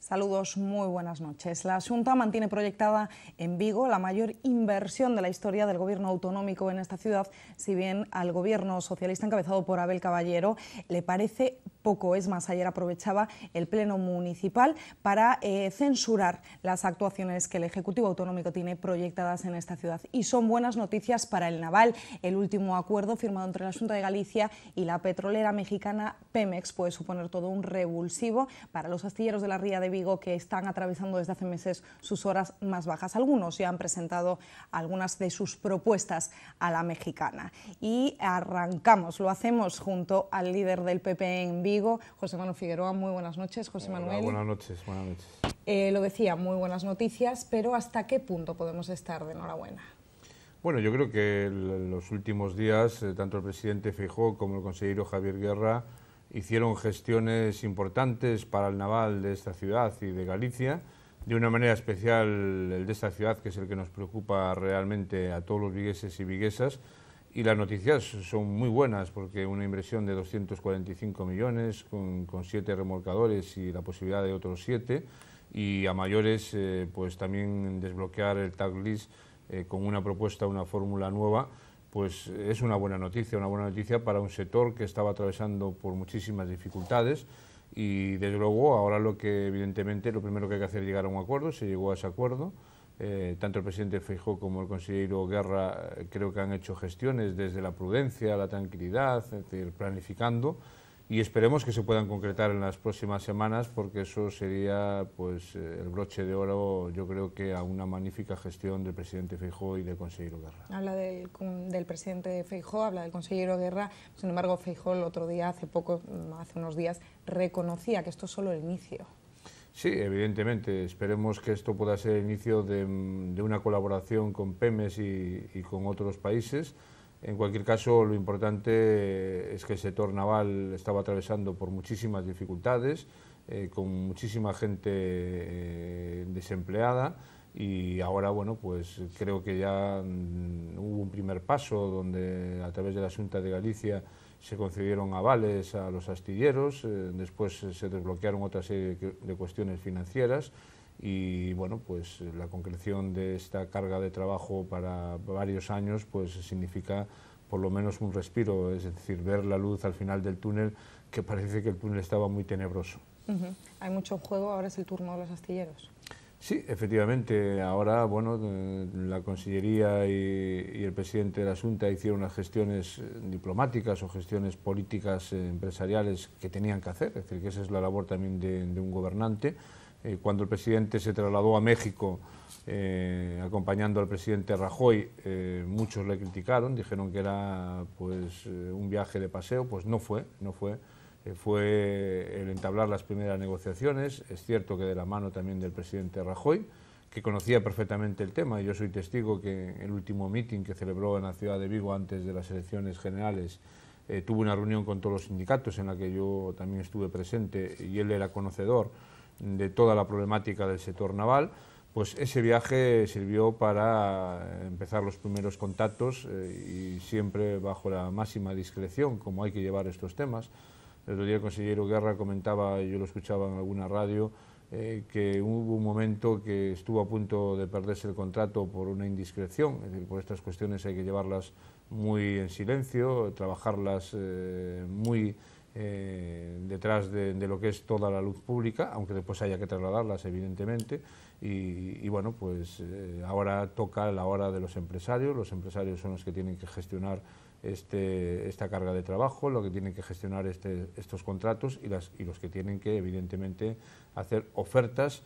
Saludos, muy buenas noches. La Xunta mantiene proyectada en Vigo la mayor inversión de la historia del gobierno autonómico en esta ciudad, si bien al gobierno socialista encabezado por Abel Caballero le parece poco. Es más, ayer aprovechaba el Pleno Municipal para censurar las actuaciones que el Ejecutivo Autonómico tiene proyectadas en esta ciudad. Y son buenas noticias para el naval. El último acuerdo firmado entre la Xunta de Galicia y la petrolera mexicana Pemex puede suponer todo un revulsivo para los astilleros de la ría de Vigo, que están atravesando desde hace meses sus horas más bajas. Algunos ya han presentado algunas de sus propuestas a la mexicana. Y arrancamos, lo hacemos junto al líder del PP en Vigo, José Manuel Figueroa. Muy buenas noches, José Manuel. Buenas noches, buenas noches. Lo decía, muy buenas noticias, pero ¿hasta qué punto podemos estar de enhorabuena? Bueno, yo creo que en los últimos días, tanto el presidente Feijóo como el consejero Javier Guerra hicieron gestiones importantes para el naval de esta ciudad y de Galicia, de una manera especial el de esta ciudad, que es el que nos preocupa realmente a todos los vigueses y viguesas, y las noticias son muy buenas, porque una inversión de 245 millones, con 7 remolcadores y la posibilidad de otros 7, y a mayores pues también desbloquear el tag list con una propuesta, una fórmula nueva, pues es una buena noticia para un sector que estaba atravesando por muchísimas dificultades. Y desde luego ahora lo primero que hay que hacer es llegar a un acuerdo. Se llegó a ese acuerdo, tanto el presidente Feijóo como el consejero Guerra creo que han hecho gestiones desde la prudencia, la tranquilidad, es decir, planificando, y esperemos que se puedan concretar en las próximas semanas, porque eso sería pues el broche de oro, yo creo, que a una magnífica gestión del presidente Feijóo y del consejero Guerra. Habla del presidente Feijóo, habla del consejero Guerra. Sin embargo, Feijóo el otro día, hace unos días, reconocía que esto es solo el inicio. Sí, evidentemente, esperemos que esto pueda ser el inicio de una colaboración con Pemex y con otros países. En cualquier caso, lo importante es que el sector naval estaba atravesando por muchísimas dificultades, con muchísima gente desempleada, y ahora, bueno, pues creo que ya hubo un primer paso donde a través de la Xunta de Galicia se concedieron avales a los astilleros, después se desbloquearon otra serie de cuestiones financieras, y bueno, pues la concreción de esta carga de trabajo para varios años pues significa por lo menos un respiro, es decir, ver la luz al final del túnel, que parece que el túnel estaba muy tenebroso. Hay mucho en juego, ahora es el turno de los astilleros. Sí, efectivamente, ahora bueno, la Consellería y el presidente de la Xunta hicieron unas gestiones diplomáticas o gestiones políticas empresariales que tenían que hacer, es decir, que esa es la labor también de un gobernante. Cuando el presidente se trasladó a México acompañando al presidente Rajoy, muchos le criticaron, dijeron que era pues un viaje de paseo. Pues no fue. Fue el entablar las primeras negociaciones, es cierto que de la mano también del presidente Rajoy, que conocía perfectamente el tema. Yo soy testigo que el último meeting que celebró en la ciudad de Vigo antes de las elecciones generales tuvo una reunión con todos los sindicatos en la que yo también estuve presente, y él era conocedor de toda la problemática del sector naval. Pues ese viaje sirvió para empezar los primeros contactos y siempre bajo la máxima discreción, como hay que llevar estos temas. El otro día el consejero Guerra comentaba, yo lo escuchaba en alguna radio, que hubo un momento que estuvo a punto de perderse el contrato por una indiscreción. Es decir, por estas cuestiones hay que llevarlas muy en silencio, trabajarlas muy detrás de lo que es toda la luz pública, aunque después haya que trasladarlas, evidentemente. Y bueno, pues ahora toca la hora de los empresarios son los que tienen que gestionar esta carga de trabajo, lo que tienen que gestionar estos contratos, y los que tienen que, evidentemente, hacer ofertas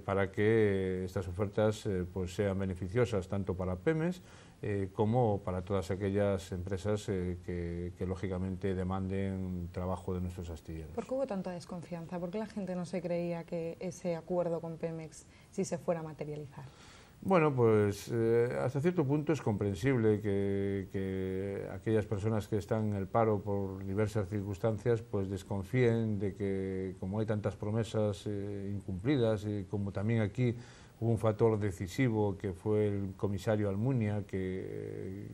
para que estas ofertas pues sean beneficiosas tanto para Pemex como para todas aquellas empresas que lógicamente demanden trabajo de nuestros astilleros. ¿Por qué hubo tanta desconfianza? ¿Por qué la gente no se creía que ese acuerdo con Pemex sí se fuera a materializar? Bueno, pues hasta cierto punto es comprensible que aquellas personas que están en el paro por diversas circunstancias pues desconfíen de que, como hay tantas promesas incumplidas, y como también aquí hubo un factor decisivo que fue el comisario Almunia, que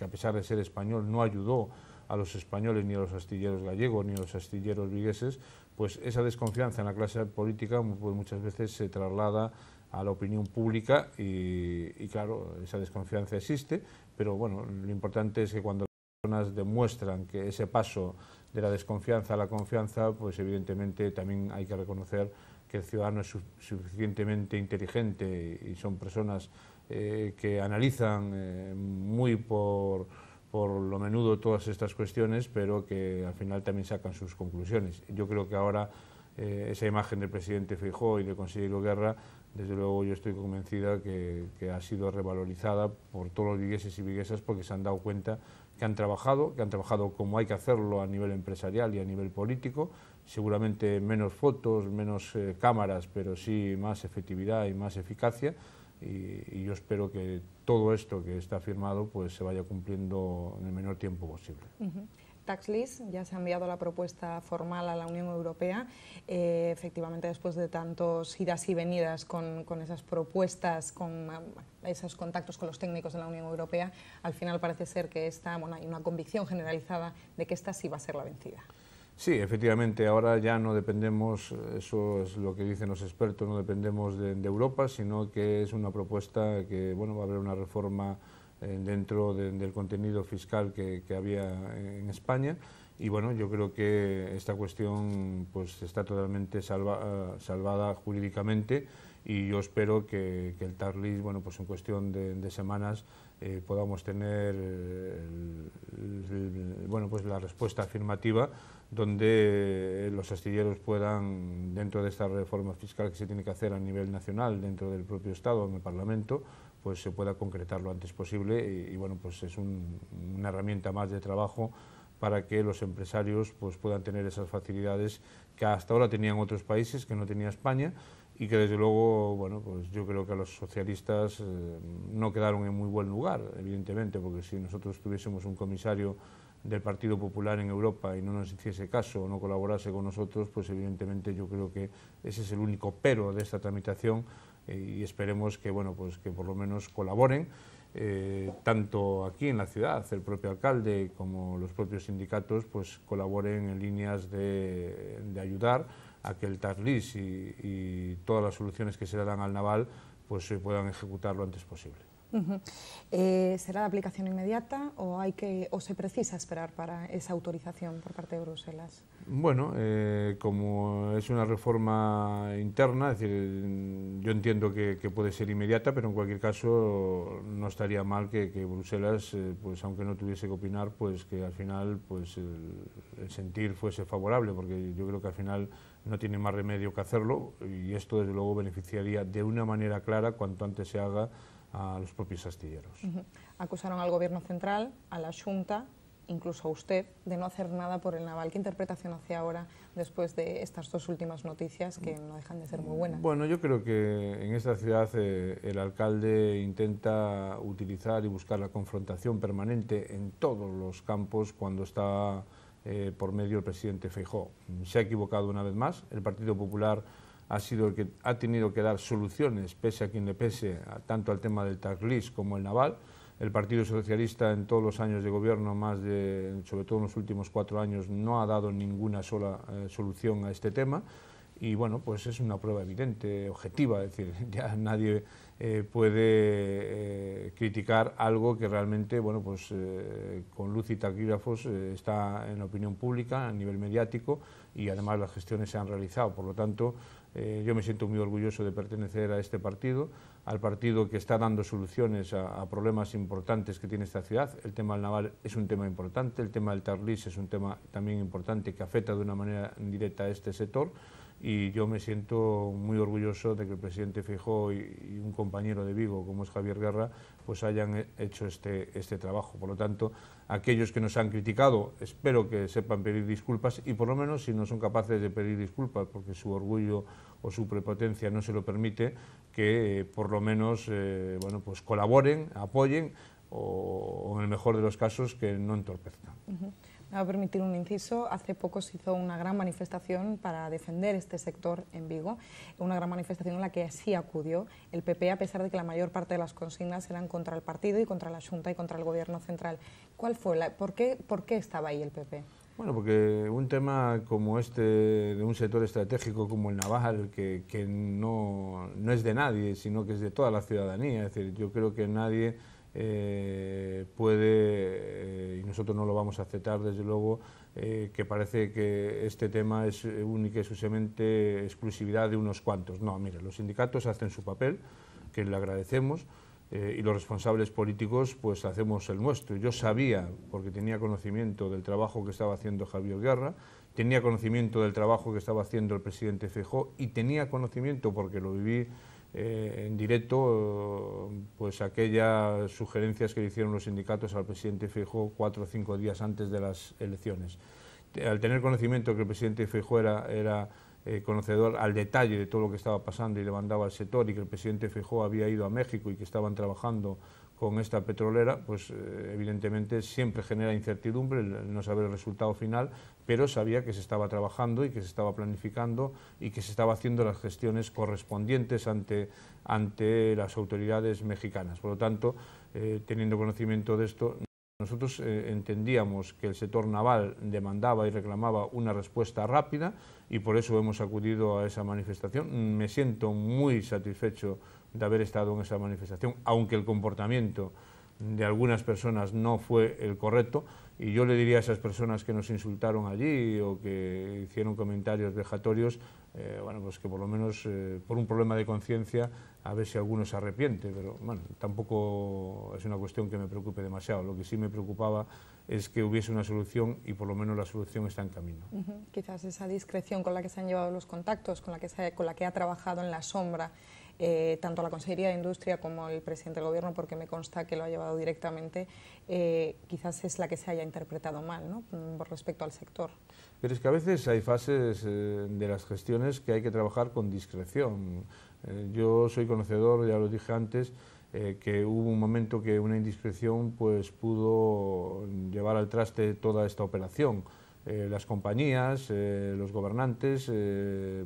a pesar de ser español no ayudó a los españoles, ni a los astilleros gallegos, ni a los astilleros vigueses, pues esa desconfianza en la clase política pues muchas veces se traslada a la opinión pública y claro, esa desconfianza existe, pero bueno, lo importante es que cuando las personas demuestran que ese paso de la desconfianza a la confianza, pues evidentemente también hay que reconocer que el ciudadano es suficientemente inteligente y son personas que analizan muy por lo menudo todas estas cuestiones, pero que al final también sacan sus conclusiones. Yo creo que ahora esa imagen del presidente Feijóo y del consejero Guerra, desde luego yo estoy convencida que ha sido revalorizada por todos los vigueses y viguesas, porque se han dado cuenta que han trabajado como hay que hacerlo a nivel empresarial y a nivel político, seguramente menos fotos, menos cámaras, pero sí más efectividad y más eficacia, y yo espero que todo esto que está firmado pues se vaya cumpliendo en el menor tiempo posible. Tax List, ya se ha enviado la propuesta formal a la Unión Europea. Efectivamente, después de tantos idas y venidas con esas propuestas, con esos contactos con los técnicos de la Unión Europea, al final parece ser que hay una convicción generalizada de que esta sí va a ser la vencida. Sí, efectivamente, ahora ya no dependemos, eso es lo que dicen los expertos, no dependemos de Europa, sino que es una propuesta que va a haber una reforma dentro del contenido fiscal que había en España, y bueno, yo creo que esta cuestión pues está totalmente salvada jurídicamente, y yo espero que el Tax List, pues en cuestión de semanas podamos tener pues la respuesta afirmativa, donde los astilleros puedan, dentro de esta reforma fiscal que se tiene que hacer a nivel nacional, dentro del propio Estado, en el Parlamento, pues se pueda concretar lo antes posible, y bueno, pues es una herramienta más de trabajo para que los empresarios pues puedan tener esas facilidades que hasta ahora tenían otros países, que no tenía España, y que desde luego, pues yo creo que a los socialistas no quedaron en muy buen lugar, evidentemente, porque si nosotros tuviésemos un comisario del Partido Popular en Europa y no nos hiciese caso o no colaborase con nosotros, pues evidentemente yo creo que ese es el único pero de esta tramitación, y esperemos que, pues que por lo menos colaboren, tanto aquí en la ciudad, el propio alcalde como los propios sindicatos, pues colaboren en líneas de ayudar a que el Tax List y todas las soluciones que se le dan al naval pues se puedan ejecutar lo antes posible. ¿Será de aplicación inmediata o se precisa esperar para esa autorización por parte de Bruselas? Bueno, como es una reforma interna, es decir, yo entiendo que puede ser inmediata, pero en cualquier caso no estaría mal que Bruselas, pues aunque no tuviese que opinar, pues que al final pues el sentir fuese favorable, porque yo creo que al final no tiene más remedio que hacerlo, y esto desde luego beneficiaría de una manera clara cuanto antes se haga a los propios astilleros. Acusaron al Gobierno central, a la Xunta, incluso a usted, de no hacer nada por el naval. ¿Qué interpretación hace ahora después de estas dos últimas noticias que no dejan de ser muy buenas? Bueno, yo creo que en esta ciudad el alcalde intenta utilizar y buscar la confrontación permanente en todos los campos cuando está por medio el presidente Feijóo. Se ha equivocado una vez más. El Partido Popular ha sido el que ha tenido que dar soluciones, pese a quien le pese, tanto al tema del Tax List como el naval. El Partido Socialista en todos los años de gobierno, sobre todo en los últimos 4 años, no ha dado ninguna sola solución a este tema, y bueno, pues es una prueba evidente, objetiva, es decir, ya nadie puede criticar algo que realmente, pues con luz y taquígrafos está en la opinión pública, a nivel mediático, y además las gestiones se han realizado. Por lo tanto, yo me siento muy orgulloso de pertenecer a este partido, al partido que está dando soluciones a problemas importantes que tiene esta ciudad. El tema del naval es un tema importante, el tema del Tax List es un tema también importante que afecta de una manera directa a este sector, y yo me siento muy orgulloso de que el presidente Feijóo y un compañero de Vigo como es Javier Guerra pues hayan hecho este trabajo. Por lo tanto, aquellos que nos han criticado, espero que sepan pedir disculpas, y por lo menos si no son capaces de pedir disculpas porque su orgullo o su prepotencia no se lo permite, que por lo menos pues colaboren, apoyen, o en el mejor de los casos que no entorpezcan. Me va a permitir un inciso. Hace poco se hizo una gran manifestación para defender este sector en Vigo, una gran manifestación en la que sí acudió el PP, a pesar de que la mayor parte de las consignas eran contra el partido y contra la Xunta y contra el Gobierno central. ¿Cuál fue por qué estaba ahí el PP? Bueno, porque un tema como este, de un sector estratégico como el naval, que no es de nadie, sino que es de toda la ciudadanía, es decir, yo creo que nadie puede, y nosotros no lo vamos a aceptar desde luego, que parece que este tema es única y exclusivamente exclusividad de unos cuantos. No, mira, los sindicatos hacen su papel, que le agradecemos, y los responsables políticos pues hacemos el nuestro. Yo sabía, porque tenía conocimiento del trabajo que estaba haciendo Javier Guerra, tenía conocimiento del trabajo que estaba haciendo el presidente Feijóo y tenía conocimiento, porque lo viví en directo, pues aquellas sugerencias que le hicieron los sindicatos al presidente Feijóo 4 o 5 días antes de las elecciones. Al tener conocimiento que el presidente Feijóo era conocedor al detalle de todo lo que estaba pasando y demandaba al sector, y que el presidente Feijóo había ido a México y que estaban trabajando con esta petrolera, pues evidentemente siempre genera incertidumbre el no saber el resultado final, pero sabía que se estaba trabajando y que se estaba planificando y que se estaba haciendo las gestiones correspondientes ante las autoridades mexicanas. Por lo tanto, teniendo conocimiento de esto, nosotros entendíamos que el sector naval demandaba y reclamaba una respuesta rápida y por eso hemos acudido a esa manifestación. Me siento muy satisfecho de haber estado en esa manifestación, aunque el comportamiento de algunas personas no fue el correcto, y yo le diría a esas personas que nos insultaron allí o que hicieron comentarios vejatorios, bueno, pues que por lo menos por un problema de conciencia a ver si alguno se arrepiente, pero bueno, tampoco es una cuestión que me preocupe demasiado. Lo que sí me preocupaba es que hubiese una solución y por lo menos la solución está en camino. Quizás esa discreción con la que se han llevado los contactos, con la que ha trabajado en la sombra tanto la Consejería de Industria como el presidente del Gobierno, porque me consta que lo ha llevado directamente, quizás es la que se haya interpretado mal, ¿no?, respecto al sector. Pero es que a veces hay fases de las gestiones que hay que trabajar con discreción. Yo soy conocedor, ya lo dije antes, que hubo un momento que una indiscreción pues pudo llevar al traste toda esta operación. Las compañías, los gobernantes,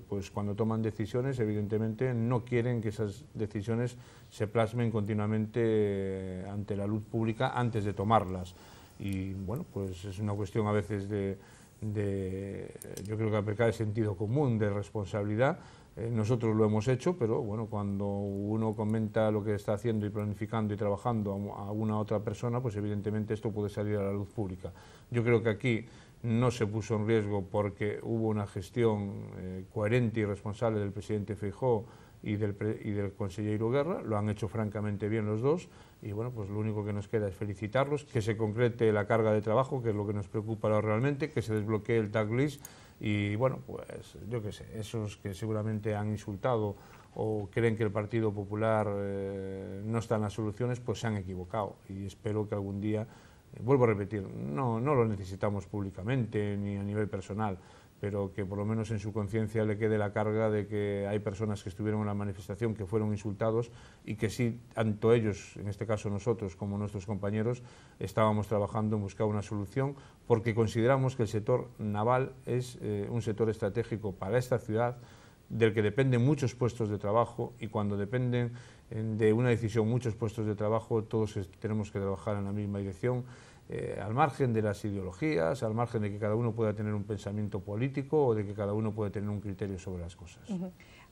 pues cuando toman decisiones, evidentemente no quieren que esas decisiones se plasmen continuamente ante la luz pública antes de tomarlas. Y bueno, pues es una cuestión a veces yo creo que aplicar el sentido común, de responsabilidad. Nosotros lo hemos hecho, pero bueno, cuando uno comenta lo que está haciendo y planificando y trabajando a una otra persona, pues evidentemente esto puede salir a la luz pública. Yo creo que aquí no se puso en riesgo porque hubo una gestión coherente y responsable del presidente Feijóo y del consejero Guerra. Lo han hecho francamente bien los dos y bueno, pues lo único que nos queda es felicitarlos, que se concrete la carga de trabajo, que es lo que nos preocupa ahora realmente, que se desbloquee el tag list y bueno, pues yo qué sé, esos que seguramente han insultado o creen que el Partido Popular no está en las soluciones, pues se han equivocado y espero que algún día, vuelvo a repetir, no lo necesitamos públicamente ni a nivel personal, pero que por lo menos en su conciencia le quede la carga de que hay personas que estuvieron en la manifestación que fueron insultados y que sí, tanto ellos, en este caso nosotros, como nuestros compañeros, estábamos trabajando en buscar una solución porque consideramos que el sector naval es un sector estratégico para esta ciudad, del que dependen muchos puestos de trabajo y cuando dependen de una decisión muchos puestos de trabajo, todos tenemos que trabajar en la misma dirección. Al margen de las ideologías, al margen de que cada uno pueda tener un pensamiento político o de que cada uno pueda tener un criterio sobre las cosas.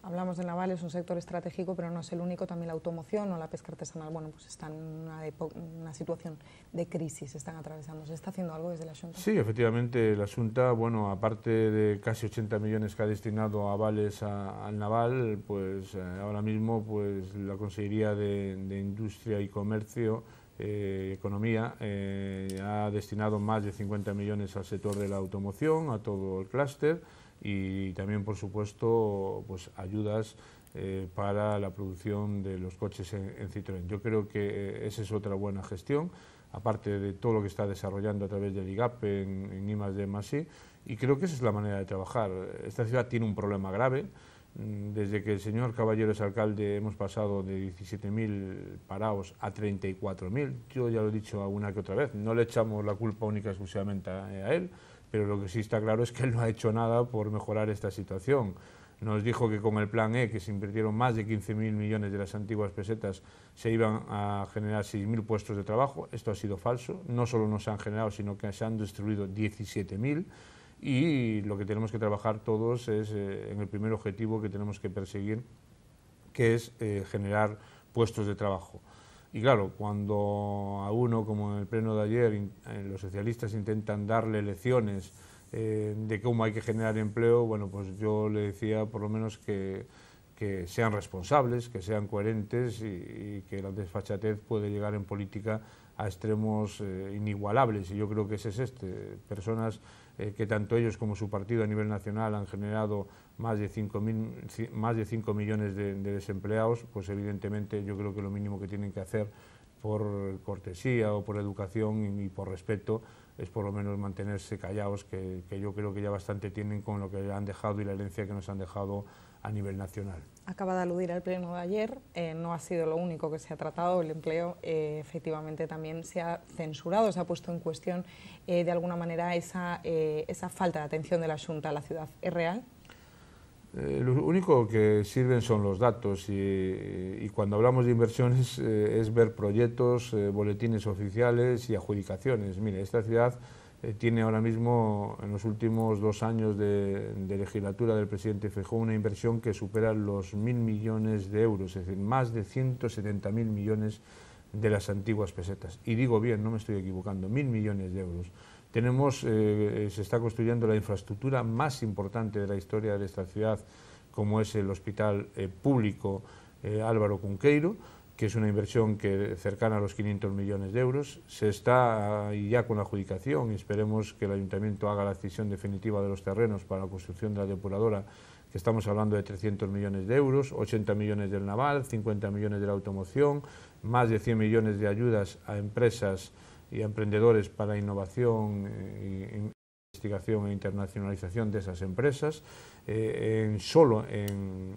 Hablamos del naval, es un sector estratégico, pero no es el único, también la automoción o la pesca artesanal, bueno, pues están en una situación de crisis, están atravesando. ¿Se está haciendo algo desde la Xunta? Sí, efectivamente, la Xunta, bueno, aparte de casi 80 millones que ha destinado a avales al naval, pues ahora mismo pues la Consejería de Industria y Comercio, Economía, ha destinado más de 50 millones al sector de la automoción, a todo el clúster y también, por supuesto, pues ayudas para la producción de los coches en Citroën. Yo creo que esa es otra buena gestión, aparte de todo lo que está desarrollando a través del IGAP en I+D+I, y creo que esa es la manera de trabajar. Esta ciudad tiene un problema grave Desde que el señor Caballero es alcalde hemos pasado de 17.000 parados a 34.000. Yo ya lo he dicho alguna que otra vez, no le echamos la culpa única y exclusivamente a él, pero lo que sí está claro es que él no ha hecho nada por mejorar esta situación. Nos dijo que con el plan E, que se invirtieron más de 15.000 millones de las antiguas pesetas, se iban a generar 6.000 puestos de trabajo. Esto ha sido falso, no solo no se han generado, sino que se han destruido 17.000. Y lo que tenemos que trabajar todos es en el primer objetivo que tenemos que perseguir, que es generar puestos de trabajo. Y claro, cuando a uno, como en el pleno de ayer, los socialistas intentan darle lecciones de cómo hay que generar empleo, bueno, pues yo le decía por lo menos que sean responsables, que sean coherentes y que la desfachatez puede llegar en política a extremos inigualables, y yo creo que ese es personas que tanto ellos como su partido a nivel nacional han generado más de 5 millones de desempleados, pues evidentemente yo creo que lo mínimo que tienen que hacer por cortesía o por educación y por respeto es por lo menos mantenerse callados, que yo creo que ya bastante tienen con lo que han dejado y la herencia que nos han dejado a nivel nacional. Acaba de aludir al pleno de ayer, no ha sido lo único que se ha tratado, el empleo efectivamente también se ha censurado, se ha puesto en cuestión de alguna manera esa falta de atención de la Xunta a la ciudad. ¿Es real? Lo único que sirven son los datos y cuando hablamos de inversiones es ver proyectos, boletines oficiales y adjudicaciones. Mire, esta ciudad tiene ahora mismo, en los últimos 2 años de legislatura del presidente Feijóo, una inversión que supera los 1.000 millones de euros, es decir, más de 170.000 millones de las antiguas pesetas. Y digo bien, no me estoy equivocando, 1.000 millones de euros. Se está construyendo la infraestructura más importante de la historia de esta ciudad, como es el Hospital Público Álvaro Cunqueiro, que es una inversión cercana a los 500 millones de euros. Se está ya con la adjudicación y esperemos que el Ayuntamiento haga la decisión definitiva de los terrenos para la construcción de la depuradora, que estamos hablando de 300 millones de euros, 80 millones del naval, 50 millones de la automoción, más de 100 millones de ayudas a empresas y a emprendedores para innovación, investigación e internacionalización de esas empresas. Solo en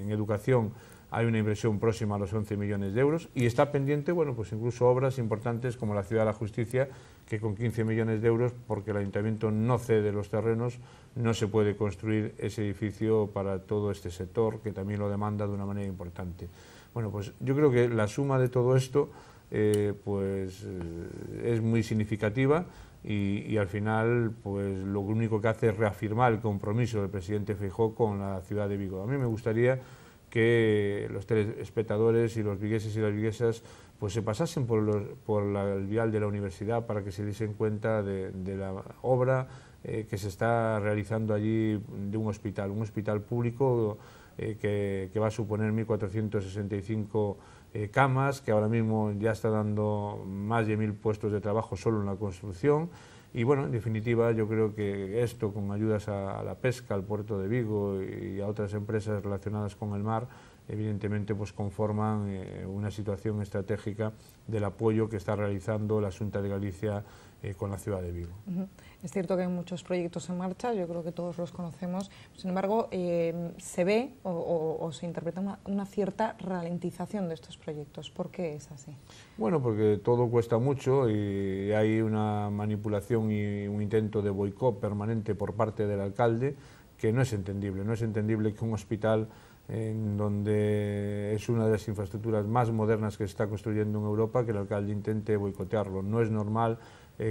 educación hay una inversión próxima a los 11 millones de euros y está pendiente, bueno, pues incluso obras importantes como la Ciudad de la Justicia, que con 15 millones de euros, porque el Ayuntamiento no cede los terrenos, no se puede construir ese edificio para todo este sector, que también lo demanda de una manera importante. Bueno, pues yo creo que la suma de todo esto es muy significativa y al final pues lo único que hace es reafirmar el compromiso del presidente Feijóo con la ciudad de Vigo. A mí me gustaría que los telespectadores y los vigueses y las viguesas pues se pasasen por el vial de la universidad para que se diesen cuenta de la obra que se está realizando allí de un hospital público que va a suponer 1.465 camas, que ahora mismo ya está dando más de 1.000 puestos de trabajo solo en la construcción. Y bueno, en definitiva, yo creo que esto, con ayudas a la pesca, al puerto de Vigo y a otras empresas relacionadas con el mar, evidentemente pues conforman una situación estratégica del apoyo que está realizando la Xunta de Galicia con la ciudad de Vigo. Es cierto que hay muchos proyectos en marcha, yo creo que todos los conocemos, sin embargo, se ve o se interpreta una cierta ralentización de estos proyectos. ¿Por qué es así? Bueno, porque todo cuesta mucho y hay una manipulación y un intento de boicot permanente por parte del alcalde que no es entendible. No es entendible que un hospital en donde es una de las infraestructuras más modernas que se está construyendo en Europa, que el alcalde intente boicotearlo. No es normal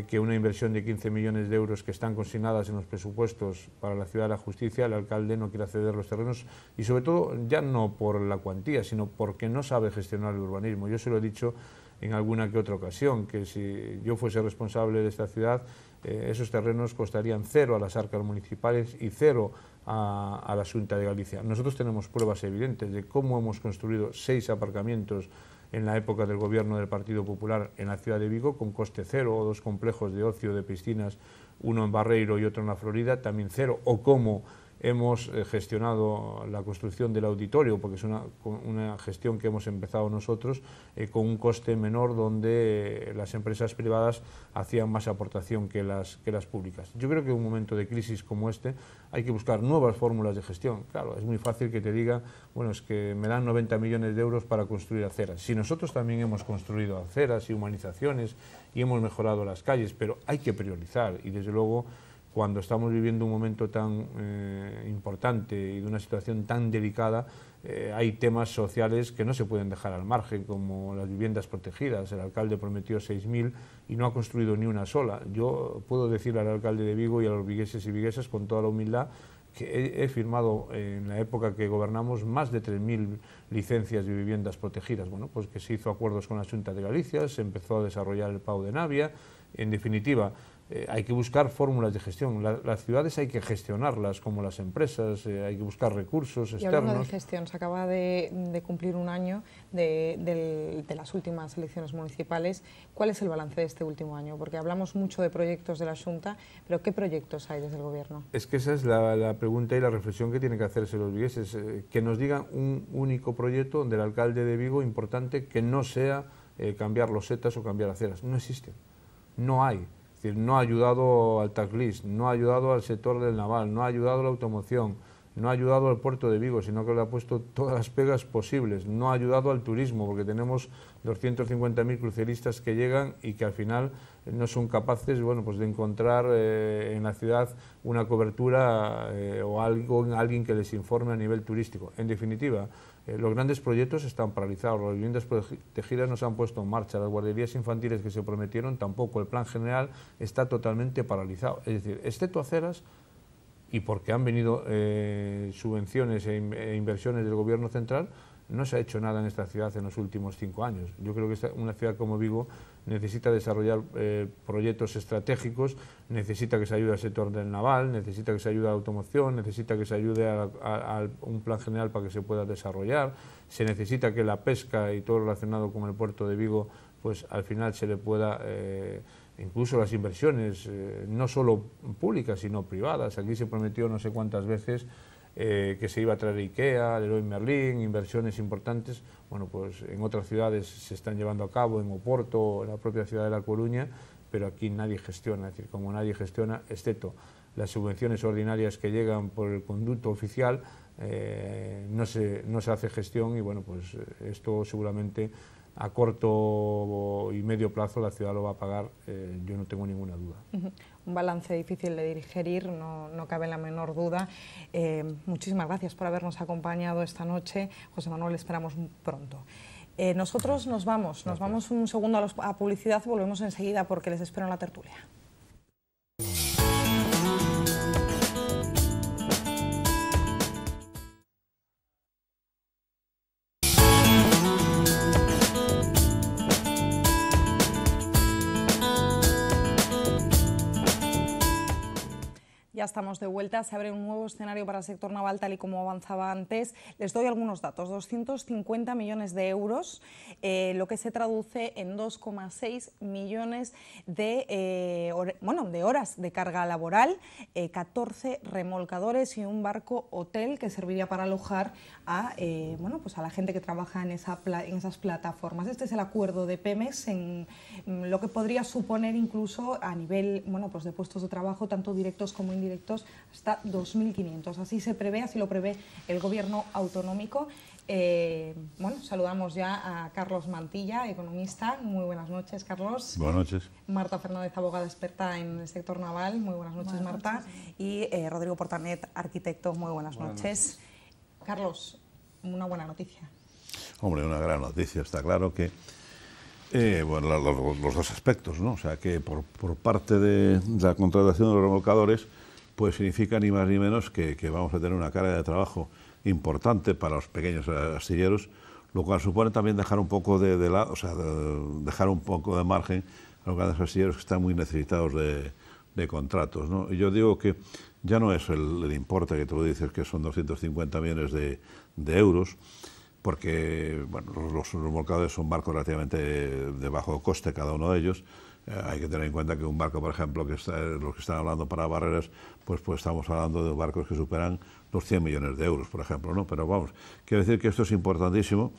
que una inversión de 15 millones de euros que están consignadas en los presupuestos para la Ciudad de la Justicia, el alcalde no quiera ceder los terrenos y sobre todo ya no por la cuantía, sino porque no sabe gestionar el urbanismo. Yo se lo he dicho en alguna que otra ocasión, que si yo fuese responsable de esta ciudad, esos terrenos costarían 0 a las arcas municipales y 0 a la Xunta de Galicia. Nosotros tenemos pruebas evidentes de cómo hemos construido 6 aparcamientos en la época del gobierno del Partido Popular en la ciudad de Vigo, con coste 0, o 2 complejos de ocio de piscinas, uno en Barreiro y otro en la Florida, también 0, o cómo hemos gestionado la construcción del auditorio, porque es una gestión que hemos empezado nosotros con un coste menor, donde las empresas privadas hacían más aportación que las públicas. Yo creo que en un momento de crisis como este hay que buscar nuevas fórmulas de gestión. Claro, es muy fácil que te diga, bueno, es que me dan 90 millones de euros para construir aceras. Si nosotros también hemos construido aceras y humanizaciones y hemos mejorado las calles, pero hay que priorizar, y desde luego cuando estamos viviendo un momento tan importante y de una situación tan delicada, hay temas sociales que no se pueden dejar al margen, como las viviendas protegidas. El alcalde prometió 6.000 y no ha construido ni una sola. Yo puedo decirle al alcalde de Vigo y a los vigueses y viguesas con toda la humildad que he firmado en la época que gobernamos más de 3.000 licencias de viviendas protegidas. Bueno, pues que se hizo acuerdos con la Xunta de Galicia, se empezó a desarrollar el PAU de Navia. En definitiva, hay que buscar fórmulas de gestión. Las ciudades hay que gestionarlas como las empresas, hay que buscar recursos externos. Y hablando de gestión, se acaba de cumplir un año de las últimas elecciones municipales. ¿Cuál es el balance de este último año? Porque hablamos mucho de proyectos de la Xunta, pero ¿qué proyectos hay desde el Gobierno? Es que esa es la pregunta y la reflexión que tienen que hacerse los vigueses, que nos digan un único proyecto donde el alcalde de Vigo, importante, que no sea cambiar losetas o cambiar aceras. No existe, no hay. Es decir, no ha ayudado al tax no ha ayudado al sector del naval, no ha ayudado a la automoción, no ha ayudado al puerto de Vigo, sino que le ha puesto todas las pegas posibles, no ha ayudado al turismo, porque tenemos 250.000 cruceristas que llegan y que al final no son capaces, bueno, pues de encontrar en la ciudad una cobertura o alguien que les informe a nivel turístico. En definitiva, los grandes proyectos están paralizados, las viviendas protegidas no se han puesto en marcha, las guarderías infantiles que se prometieron tampoco, el plan general está totalmente paralizado. Es decir, excepto aceras, y porque han venido subvenciones e inversiones del Gobierno central, no se ha hecho nada en esta ciudad en los últimos 5 años. Yo creo que una ciudad como Vigo necesita desarrollar proyectos estratégicos, necesita que se ayude al sector del naval, necesita que se ayude a la automoción, necesita que se ayude a un plan general para que se pueda desarrollar, se necesita que la pesca y todo relacionado con el puerto de Vigo, pues al final se le pueda... incluso las inversiones, no solo públicas, sino privadas. Aquí se prometió no sé cuántas veces que se iba a traer IKEA, Leroy Merlin, inversiones importantes. Bueno, pues en otras ciudades se están llevando a cabo, en Oporto, en la propia ciudad de La Coruña, pero aquí nadie gestiona. Es decir, como nadie gestiona, excepto las subvenciones ordinarias que llegan por el conducto oficial, no se hace gestión y bueno, pues esto seguramente a corto y medio plazo la ciudad lo va a pagar, yo no tengo ninguna duda. Un balance difícil de digerir, no cabe la menor duda. Muchísimas gracias por habernos acompañado esta noche. José Manuel, esperamos pronto. Nosotros nos vamos un segundo a publicidad y volvemos enseguida porque les espero en la tertulia. Ya estamos de vuelta, se abre un nuevo escenario para el sector naval tal y como avanzaba antes. Les doy algunos datos, 250 millones de euros, lo que se traduce en 2,6 millones de horas de carga laboral, 14 remolcadores y un barco hotel que serviría para alojar a la gente que trabaja en esas plataformas. Este es el acuerdo de Pemex en lo que podría suponer incluso a nivel de puestos de trabajo, tanto directos como indirectos, hasta 2.500. Así se prevé, así lo prevé el Gobierno autonómico. Saludamos ya a Carlos Mantilla, economista. Muy buenas noches, Carlos. Buenas noches. Marta Fernández, abogada experta en el sector naval. Muy buenas noches, Marta. Y Rodrigo Portanet, arquitecto. Muy buenas noches. Carlos, una buena noticia. Hombre, una gran noticia. Está claro que los dos aspectos, ¿no? O sea, que por parte de la contratación de los remolcadores, pues significa ni más ni menos que vamos a tener una carga de trabajo importante para los pequeños astilleros, lo cual supone también dejar un poco dejar un poco de margen a los grandes astilleros que están muy necesitados de contratos, ¿no? Y yo digo que ya no es el importe que tú dices, que son 250 millones de euros, porque bueno, los remolcadores son barcos relativamente de bajo coste cada uno de ellos, Hay que tener en cuenta que un barco, por ejemplo, los que están hablando para Barreras, pues estamos hablando de barcos que superan los 100 millones de euros, por ejemplo, ¿no? Pero vamos, quiero decir que esto es importantísimo,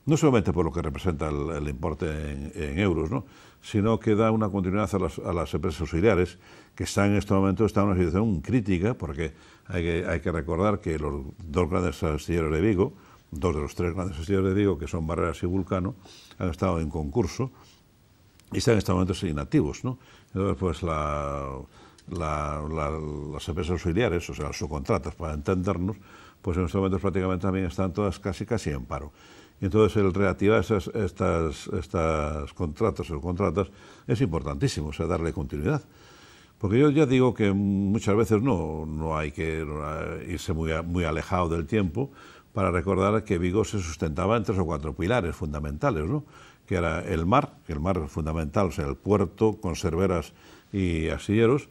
no solamente por lo que representa el importe en euros, ¿no?, sino que da una continuidad a las empresas auxiliares, que en este momento están en una situación crítica, porque hay que recordar que los dos grandes astilleros de Vigo, dos de los tres grandes astilleros de Vigo, que son Barreras y Vulcano, han estado en concurso y están en este momento inactivos, ¿no? Entonces, pues las empresas auxiliares, o sea, las subcontratas, para entendernos, pues en estos momentos prácticamente también están todas casi en paro. Y entonces el reactivar estas contratas o subcontratas es importantísimo, o sea, darle continuidad. Porque yo ya digo que muchas veces no hay que irse muy alejado del tiempo para recordar que Vigo se sustentaba en 3 o 4 pilares fundamentales, ¿no?, que era el mar fundamental, o sea, el puerto, conserveras y astilleros,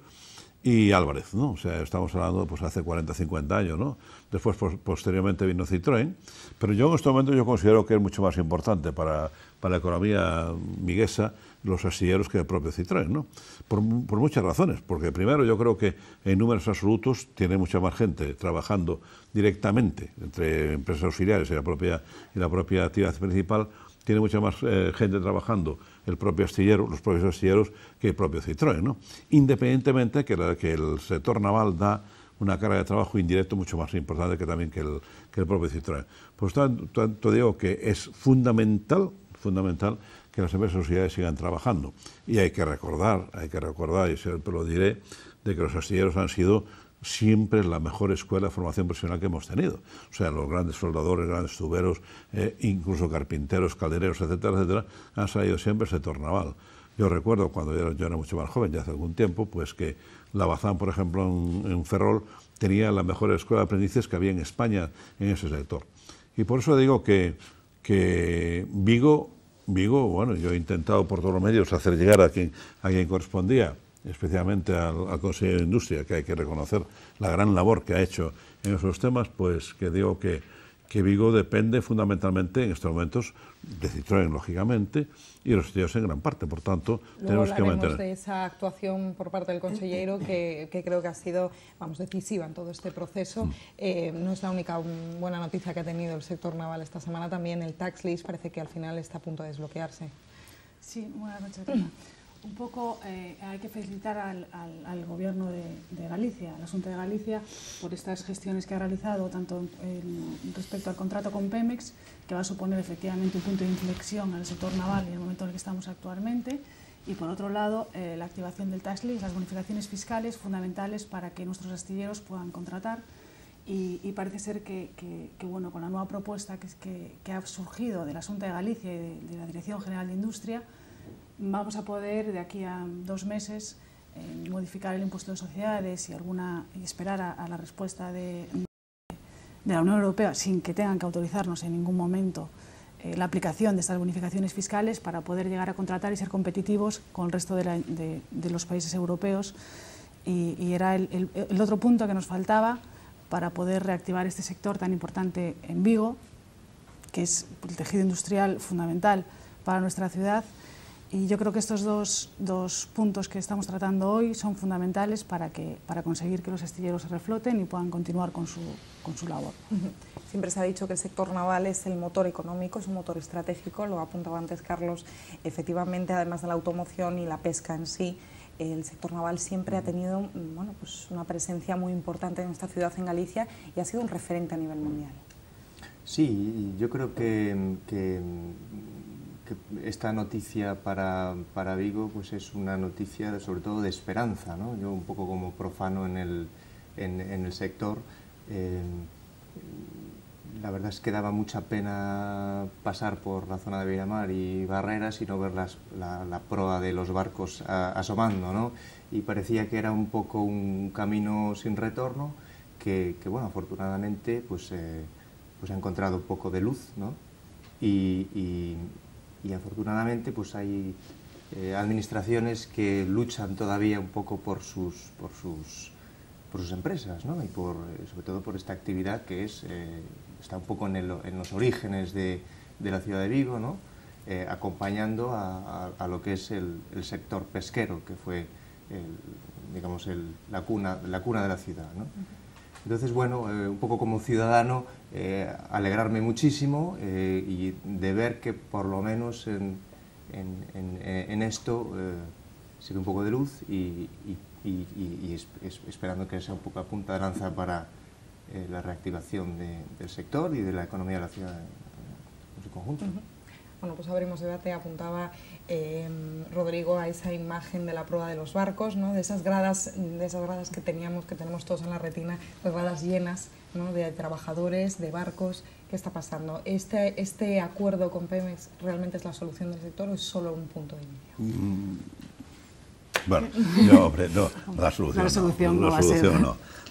y Álvarez, ¿no? O sea, estamos hablando pues hace 40, 50 años, ¿no? Después, posteriormente vino Citroën, pero yo en este momento yo considero que es mucho más importante para la economía viguesa los astilleros que el propio Citroën, ¿no? Por muchas razones, porque primero yo creo que en números absolutos tiene mucha más gente trabajando directamente entre empresas auxiliares y la propia actividad principal, tiene mucha más gente trabajando el propio astillero, los propios astilleros, que el propio Citroën, ¿no? Independientemente que el sector naval da una carga de trabajo indirecto mucho más importante que también que el propio Citroën. Por tanto, digo que es fundamental que las empresas auxiliares sigan trabajando. Y hay que recordar, y siempre lo diré, de que los astilleros han sido siempre la mejor escuela de formación profesional que hemos tenido. O sea, los grandes soldadores, grandes tuberos, incluso carpinteros, caldereros, etcétera, etcétera, han salido siempre del sector naval. Yo recuerdo cuando yo era mucho más joven, ya hace algún tiempo, pues que la Bazán, por ejemplo, en Ferrol, tenía la mejor escuela de aprendices que había en España en ese sector. Y por eso digo que Vigo, bueno, yo he intentado por todos los medios hacer llegar a quien correspondía, especialmente al Consejo de Industria, que hay que reconocer la gran labor que ha hecho en esos temas, pues que digo que Vigo depende fundamentalmente en estos momentos de Citroën, lógicamente, y los astilleros en gran parte, por tanto, tenemos que mantener. De esa actuación por parte del consejero que creo que ha sido, decisiva en todo este proceso. No es la única buena noticia que ha tenido el sector naval esta semana, también el tax list parece que al final está a punto de desbloquearse. Sí, buenas noches, Rita. Un poco hay que felicitar al Gobierno de Galicia, al Asunto de Galicia, por estas gestiones que ha realizado, tanto respecto al contrato con Pemex, que va a suponer efectivamente un punto de inflexión en el sector naval y en el momento en el que estamos actualmente, y por otro lado, la activación del tax list, las bonificaciones fiscales fundamentales para que nuestros astilleros puedan contratar. Y parece ser que bueno, con la nueva propuesta que ha surgido del Asunto de Galicia y de la Dirección General de Industria, vamos a poder, de aquí a 2 meses, modificar el impuesto de sociedades y esperar a la respuesta de la Unión Europea sin que tengan que autorizarnos en ningún momento la aplicación de estas bonificaciones fiscales para poder llegar a contratar y ser competitivos con el resto de los países europeos. Y era el otro punto que nos faltaba para poder reactivar este sector tan importante en Vigo, que es el tejido industrial fundamental para nuestra ciudad. Y yo creo que estos dos puntos que estamos tratando hoy son fundamentales para conseguir que los astilleros se refloten y puedan continuar con su labor. Siempre se ha dicho que el sector naval es el motor económico, es un motor estratégico, lo apuntaba antes Carlos. Efectivamente, además de la automoción y la pesca en sí, el sector naval siempre ha tenido pues una presencia muy importante en esta ciudad, en Galicia, y ha sido un referente a nivel mundial. Sí, yo creo que esta noticia para Vigo pues es una noticia sobre todo de esperanza, ¿no? Yo un poco como profano en el sector, la verdad es que daba mucha pena pasar por la zona de Villamar y Barreras y no ver la proa de los barcos asomando, ¿no? Y parecía que era un poco un camino sin retorno que bueno, afortunadamente pues ha encontrado un poco de luz, ¿no? Y afortunadamente pues hay administraciones que luchan todavía un poco por sus empresas, ¿no? Y sobre todo por esta actividad que está un poco en los orígenes de la ciudad de Vigo, ¿no? acompañando a lo que es el sector pesquero, que fue digamos la cuna de la ciudad, ¿no? Entonces, bueno, un poco como ciudadano, alegrarme muchísimo y de ver que por lo menos en esto se ve un poco de luz y esperando que sea un poco a punta de lanza para la reactivación del sector y de la economía de la ciudad en su conjunto. Bueno, pues abrimos debate. Apuntaba Rodrigo a esa imagen de la proa de los barcos, ¿no? de esas gradas que tenemos todos en la retina, las gradas llenas, ¿no? de trabajadores, de barcos. ¿Qué está pasando? ¿Este acuerdo con Pemex realmente es la solución del sector o es solo un punto de inicio? Bueno, no, hombre, no, la solución no va a ser.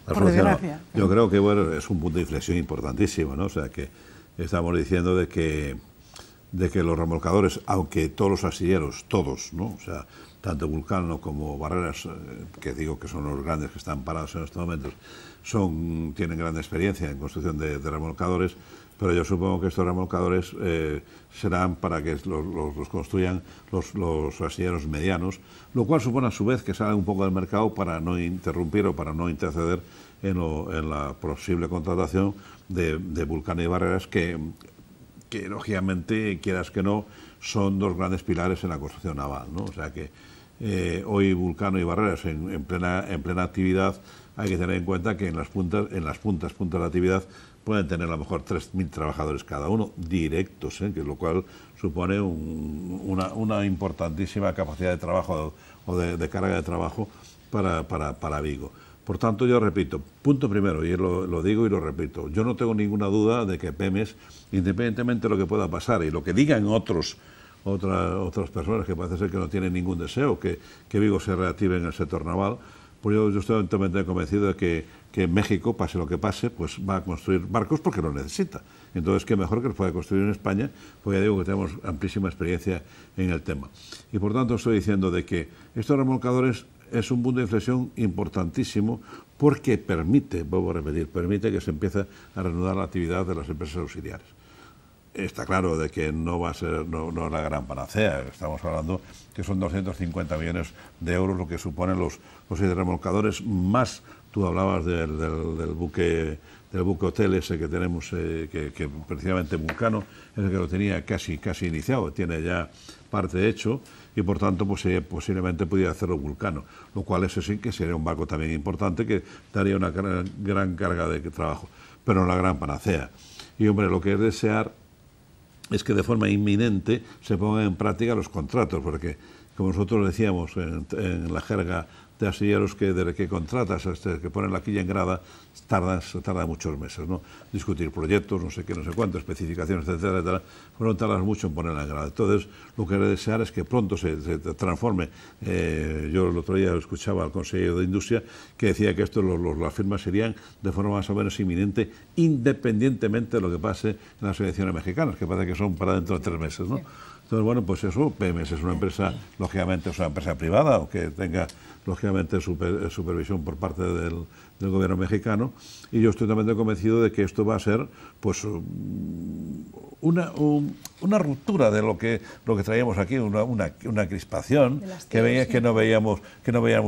La solución no. Yo creo que bueno, es un punto de inflexión importantísimo, ¿no? O sea, que estamos diciendo de que los remolcadores, aunque todos los astilleros, todos, ¿no? O sea, tanto Vulcano como Barreras, que digo que son los grandes que están parados en estos momentos, tienen gran experiencia en construcción de remolcadores, pero yo supongo que estos remolcadores serán para que los construyan los astilleros medianos, lo cual supone a su vez que salgan un poco del mercado para no interrumpir o para no interceder en la posible contratación de Vulcano y Barreras, que lógicamente, quieras que no, son dos grandes pilares en la construcción naval, ¿no? O sea que hoy Vulcano y Barreras en plena actividad, hay que tener en cuenta que en las puntas de la actividad pueden tener a lo mejor 3.000 trabajadores cada uno directos, que lo cual supone una importantísima capacidad de trabajo o de carga de trabajo para Vigo. Por tanto, yo repito, punto primero, y lo digo y lo repito, yo no tengo ninguna duda de que Pemex, independientemente de lo que pueda pasar y lo que digan otras personas que parece ser que no tienen ningún deseo que Vigo se reactive en el sector naval, pues yo estoy totalmente convencido de que México, pase lo que pase, pues va a construir barcos porque lo necesita. Entonces, qué mejor que los pueda construir en España, porque ya digo que tenemos amplísima experiencia en el tema. Y por tanto estoy diciendo de que estos remolcadores es un punto de inflexión importantísimo porque permite, vuelvo a repetir, permite que se empiece a reanudar la actividad de las empresas auxiliares. Está claro de que no va a ser no la gran panacea, estamos hablando que son 250 millones de euros lo que suponen los 7 remolcadores, más tú hablabas del buque hotel ese que tenemos, que precisamente Vulcano es el que lo tenía casi iniciado, tiene ya parte hecho y por tanto pues, posiblemente pudiera hacerlo Vulcano, lo cual eso sí que sería un barco también importante que daría una gran carga de trabajo, pero no la gran panacea. Y hombre, lo que es desear es que de forma inminente se pongan en práctica los contratos, porque como nosotros decíamos en la jerga de astilleros, que desde que contratas hasta que ponen la quilla en grada tarda muchos meses, ¿no? Discutir proyectos, no sé qué, no sé cuánto, especificaciones, etcétera, etcétera, pero tardas mucho en ponerla en grada. Entonces, lo que he de desear es que pronto se transforme. Yo el otro día escuchaba al consejero de Industria que decía que las firmas serían de forma más o menos inminente, independientemente de lo que pase en las elecciones mexicanas, que parece que son para dentro de 3 meses, ¿no? Entonces, bueno, pues eso, Pemex es una empresa, lógicamente es una empresa privada, o que tenga, lógicamente, supervisión por parte del gobierno mexicano, y yo estoy totalmente convencido de que esto va a ser, pues, una ruptura de lo que traíamos aquí, una crispación, que no veíamos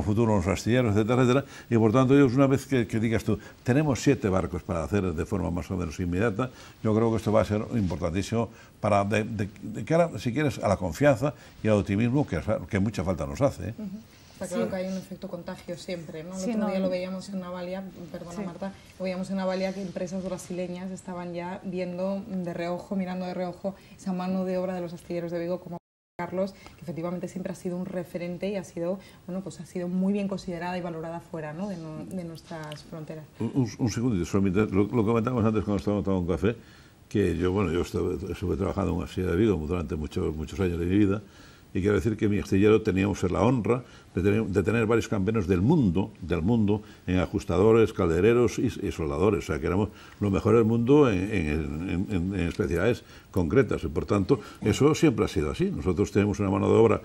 futuro en los astilleros, etcétera, etcétera, y por tanto, yo, una vez que digas tú, tenemos 7 barcos para hacer de forma más o menos inmediata, yo creo que esto va a ser importantísimo para, de cara, si quieres, a la confianza y al optimismo que mucha falta nos hace, ¿eh? Está claro que hay un efecto contagio siempre, ¿no? El otro día lo veíamos en Navalia, perdona Marta, lo veíamos en Navalia que empresas brasileñas estaban ya viendo de reojo, mirando de reojo esa mano de obra de los astilleros de Vigo, como Carlos, que efectivamente siempre ha sido un referente y ha sido, bueno, pues ha sido muy bien considerada y valorada fuera, ¿no? de nuestras fronteras. Un segundito, solamente lo comentábamos antes cuando estábamos tomando un café, que yo estuve trabajando en una astillero de Vigo durante muchos años de mi vida, y quiero decir que mi astillero teníamos la honra de tener varios campeones del mundo en ajustadores, caldereros y soldadores, o sea que éramos los mejores del mundo en especialidades concretas, y por tanto eso siempre ha sido así. Nosotros tenemos una mano de obra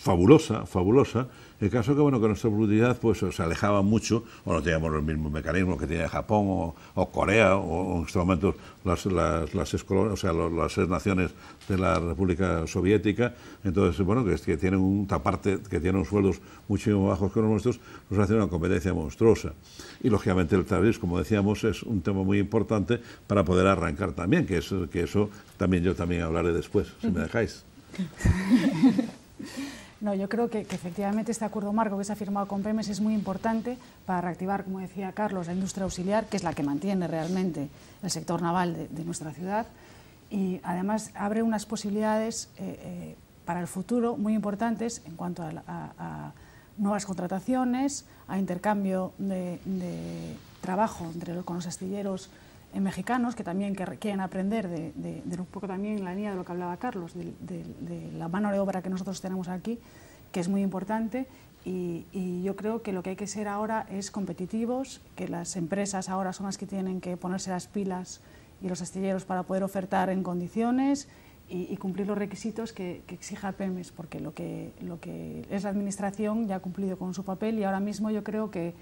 fabulosa, fabulosa. El caso que, bueno, que nuestra productividad pues, se alejaba mucho, o no teníamos los mismos mecanismos que tiene Japón o Corea, o en estos momentos las naciones de la República Soviética. Entonces, bueno, que tienen una parte, que tienen unos sueldos mucho más bajos que los nuestros, nos hace una competencia monstruosa. Y, lógicamente, el través, como decíamos, es un tema muy importante para poder arrancar también, que eso también yo también hablaré después, si me dejáis. No, yo creo que efectivamente este acuerdo marco que se ha firmado con Pemex es muy importante para reactivar, como decía Carlos, la industria auxiliar, que es la que mantiene realmente el sector naval de nuestra ciudad, y además abre unas posibilidades para el futuro muy importantes en cuanto a nuevas contrataciones, a intercambio de trabajo con los astilleros mexicanos, que también quieren aprender de un poco también en la línea de lo que hablaba Carlos, de la mano de obra que nosotros tenemos aquí, que es muy importante, y yo creo que lo que hay que ser ahora es competitivos, que las empresas ahora son las que tienen que ponerse las pilas y los astilleros para poder ofertar en condiciones y cumplir los requisitos que exija Pemex, porque lo que es la administración ya ha cumplido con su papel, y ahora mismo yo creo que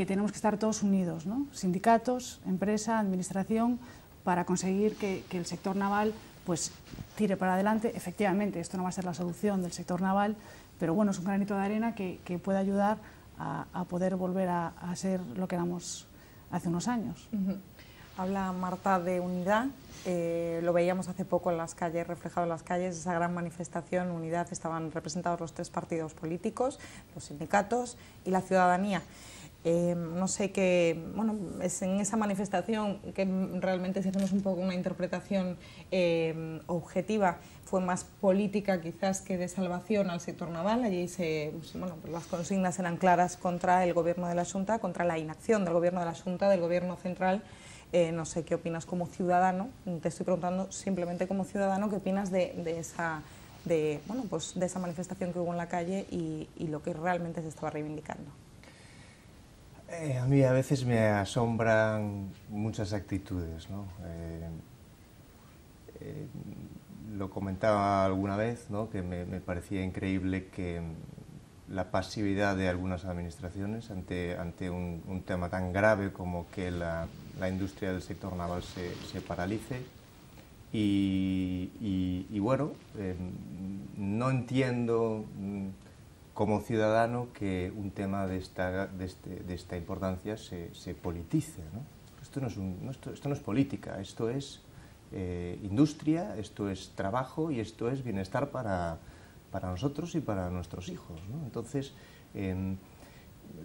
tenemos que estar todos unidos, ¿no? Sindicatos, empresa, administración, para conseguir que el sector naval pues tire para adelante. Efectivamente, esto no va a ser la solución del sector naval, pero bueno, es un granito de arena que puede ayudar a poder volver a ser lo que éramos hace unos años. Habla Marta de unidad, lo veíamos hace poco en las calles, reflejado en las calles, esa gran manifestación, unidad, estaban representados los 3 partidos políticos, los sindicatos y la ciudadanía. No sé qué, bueno, es en esa manifestación que realmente, si hacemos un poco una interpretación objetiva, fue más política quizás que de salvación al sector naval. Allí bueno, pues las consignas eran claras contra el gobierno de la Xunta, contra la inacción del gobierno de la Xunta, del gobierno central. No sé qué opinas como ciudadano, te estoy preguntando simplemente como ciudadano, qué opinas de esa manifestación que hubo en la calle y lo que realmente se estaba reivindicando. A mí a veces me asombran muchas actitudes, ¿no? Lo comentaba alguna vez, ¿no? Que me parecía increíble que la pasividad de algunas administraciones ante un tema tan grave como que la industria del sector naval se paralice. Y bueno, no entiendo como ciudadano que un tema de esta importancia se politice, ¿no? Esto no es política, esto es industria, esto es trabajo y esto es bienestar para nosotros y para nuestros hijos, ¿no? Entonces,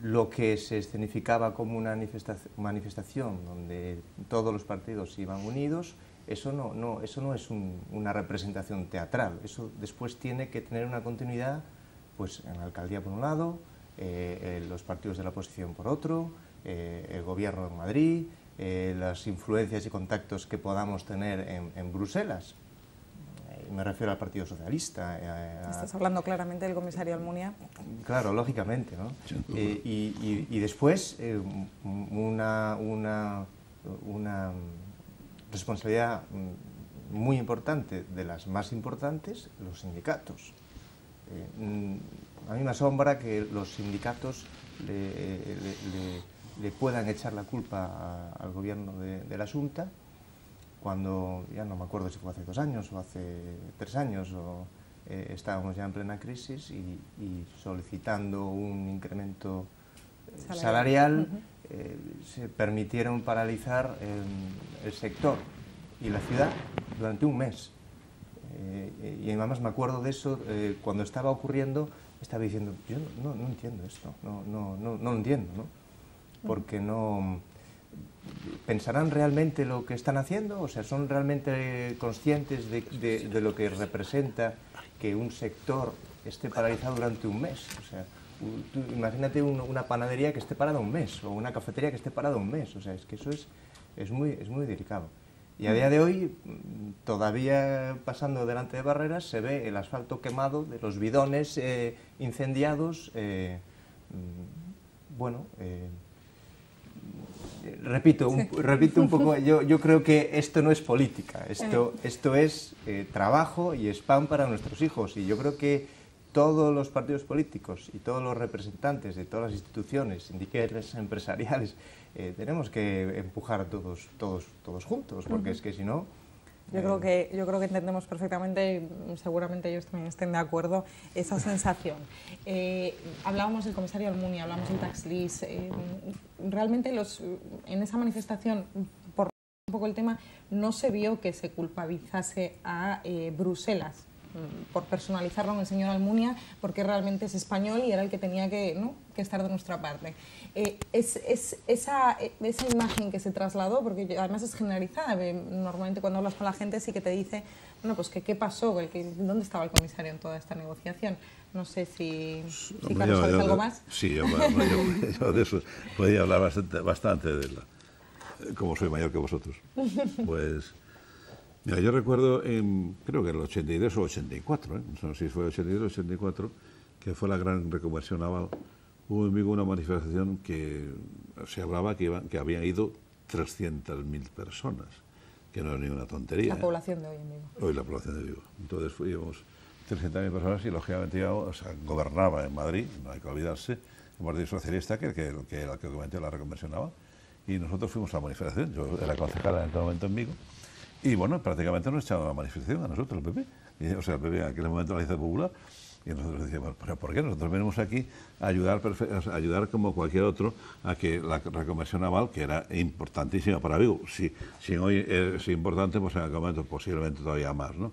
lo que se escenificaba como una manifestación donde todos los partidos iban unidos, eso no es una representación teatral, eso después tiene que tener una continuidad, pues en la alcaldía por un lado, los partidos de la oposición por otro, el gobierno en Madrid, las influencias y contactos que podamos tener en Bruselas. Me refiero al Partido Socialista. Estás hablando claramente del comisario Almunia. Claro, lógicamente, ¿no? Y después una responsabilidad muy importante, de las más importantes, los sindicatos. A mí me asombra que los sindicatos le puedan echar la culpa al gobierno de la Xunta, cuando, ya no me acuerdo si fue hace 2 años o hace 3 años, estábamos ya en plena crisis y solicitando un incremento salarial, se permitieron paralizar el sector y la ciudad durante un mes. Y además me acuerdo de eso, cuando estaba ocurriendo, estaba diciendo, yo no entiendo esto, no lo entiendo, ¿no? Porque no... ¿Pensarán realmente lo que están haciendo? O sea, ¿son realmente conscientes de lo que representa que un sector esté paralizado durante un mes? O sea, tú imagínate una panadería que esté parada un mes, o una cafetería que esté parada un mes. O sea, es que eso es muy delicado. Y a día de hoy, todavía pasando delante de Barreras, se ve el asfalto quemado de los bidones incendiados. Repito un poco, yo creo que esto no es política, esto es trabajo y es pan para nuestros hijos, y yo creo que todos los partidos políticos y todos los representantes de todas las instituciones, sindicatos, empresariales, tenemos que empujar todos juntos, porque es que si no... Yo creo que entendemos perfectamente, seguramente ellos también estén de acuerdo, esa sensación. Hablábamos del comisario Almunia, hablamos del tax list. Realmente en esa manifestación, por un poco el tema, no se vio que se culpabilizase a Bruselas por personalizarlo en el señor Almunia, porque realmente es español y era el que tenía que estar de nuestra parte. Esa imagen que se trasladó, porque además es generalizada, normalmente cuando hablas con la gente sí que te dice, bueno, pues ¿qué pasó? ¿Dónde estaba el comisario en toda esta negociación? No sé si Carlos, ¿sabes algo más? Sí, yo de eso podría hablar bastante como soy mayor que vosotros. Pues... Mira, yo recuerdo, creo que en el 83 o 84, no sé si fue el 83 o 84, que fue la gran reconversión naval, hubo en Vigo una manifestación que se hablaba que habían ido 300.000 personas, que no es ninguna tontería. La población de hoy en Vigo. Hoy la población de Vigo. Entonces fuimos 300.000 personas y lógicamente gobernaba en Madrid, no hay que olvidarse, el Partido Socialista, que era el que cometió la reconversión naval, y nosotros fuimos a la manifestación. Yo era concejal en aquel momento en Vigo. Y bueno, prácticamente nos echaron a la manifestación a nosotros, el PP. O sea, el PP en aquel momento la hizo popular. Y nosotros decíamos, ¿pero por qué? Nosotros venimos aquí a ayudar como cualquier otro a que la reconversión naval, que era importantísima para Vigo, si hoy es importante, pues en aquel momento posiblemente todavía más, ¿no?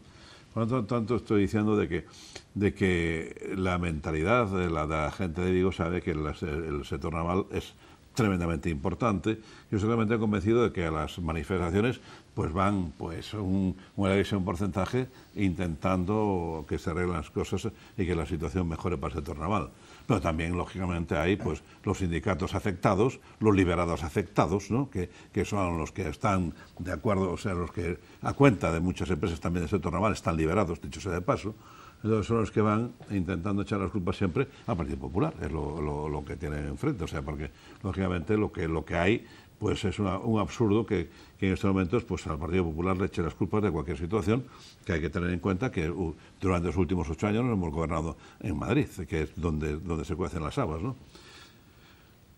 Por lo tanto, estoy diciendo de que la mentalidad de la gente de Vigo sabe que el sector naval es tremendamente importante. Yo estoy realmente convencido de que a las manifestaciones pues van un elevadísimo porcentaje intentando que se arreglen las cosas y que la situación mejore para el sector naval. Pero también, lógicamente, hay pues los sindicatos afectados, los liberados afectados, ¿no? que son los que están de acuerdo, o sea, los que a cuenta de muchas empresas también del sector naval están liberados, dicho sea de paso. Entonces son los que van intentando echar las culpas siempre al Partido Popular, es lo que tienen enfrente, o sea, porque lógicamente lo que hay pues es un absurdo que en estos momentos pues al Partido Popular le eche las culpas de cualquier situación, que hay que tener en cuenta que durante los últimos 8 años nos hemos gobernado en Madrid, que es donde se cuecen las habas, ¿no?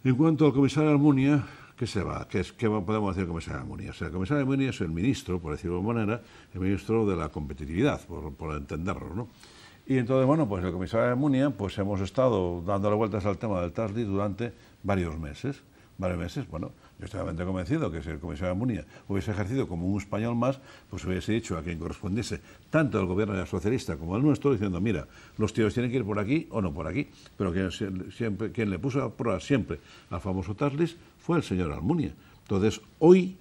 En cuanto al comisario Almunia, ¿qué podemos decir del comisario Almunia? O sea, el comisario Almunia es el ministro, por decirlo de alguna manera, el ministro de la competitividad, por entenderlo, ¿no? Y entonces, bueno, pues el comisario Almunia, pues hemos estado dándole vueltas al tema del tax list durante varios meses. Bueno, yo estoy realmente convencido que si el comisario Almunia hubiese ejercido como un español más, pues hubiese dicho a quien correspondiese, tanto el gobierno socialista como el nuestro, diciendo, mira, los tíos tienen que ir por aquí o no por aquí, pero quien le puso a prueba siempre al famoso tax list fue el señor Almunia. Entonces, hoy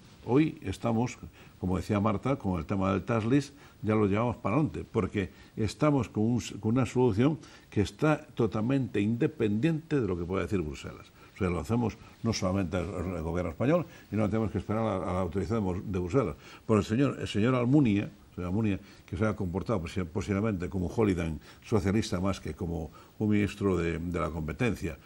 estamos, como decía Marta, con el tema del tax list, ya lo llevamos para adelante, porque estamos con una solución que está totalmente independiente de lo que pueda decir Bruselas. O sea, lo hacemos no solamente el gobierno español, y no tenemos que esperar a la autorización de Bruselas. Por el señor Almunia, que se ha comportado posiblemente como un hooligan socialista más que como un ministro de la competencia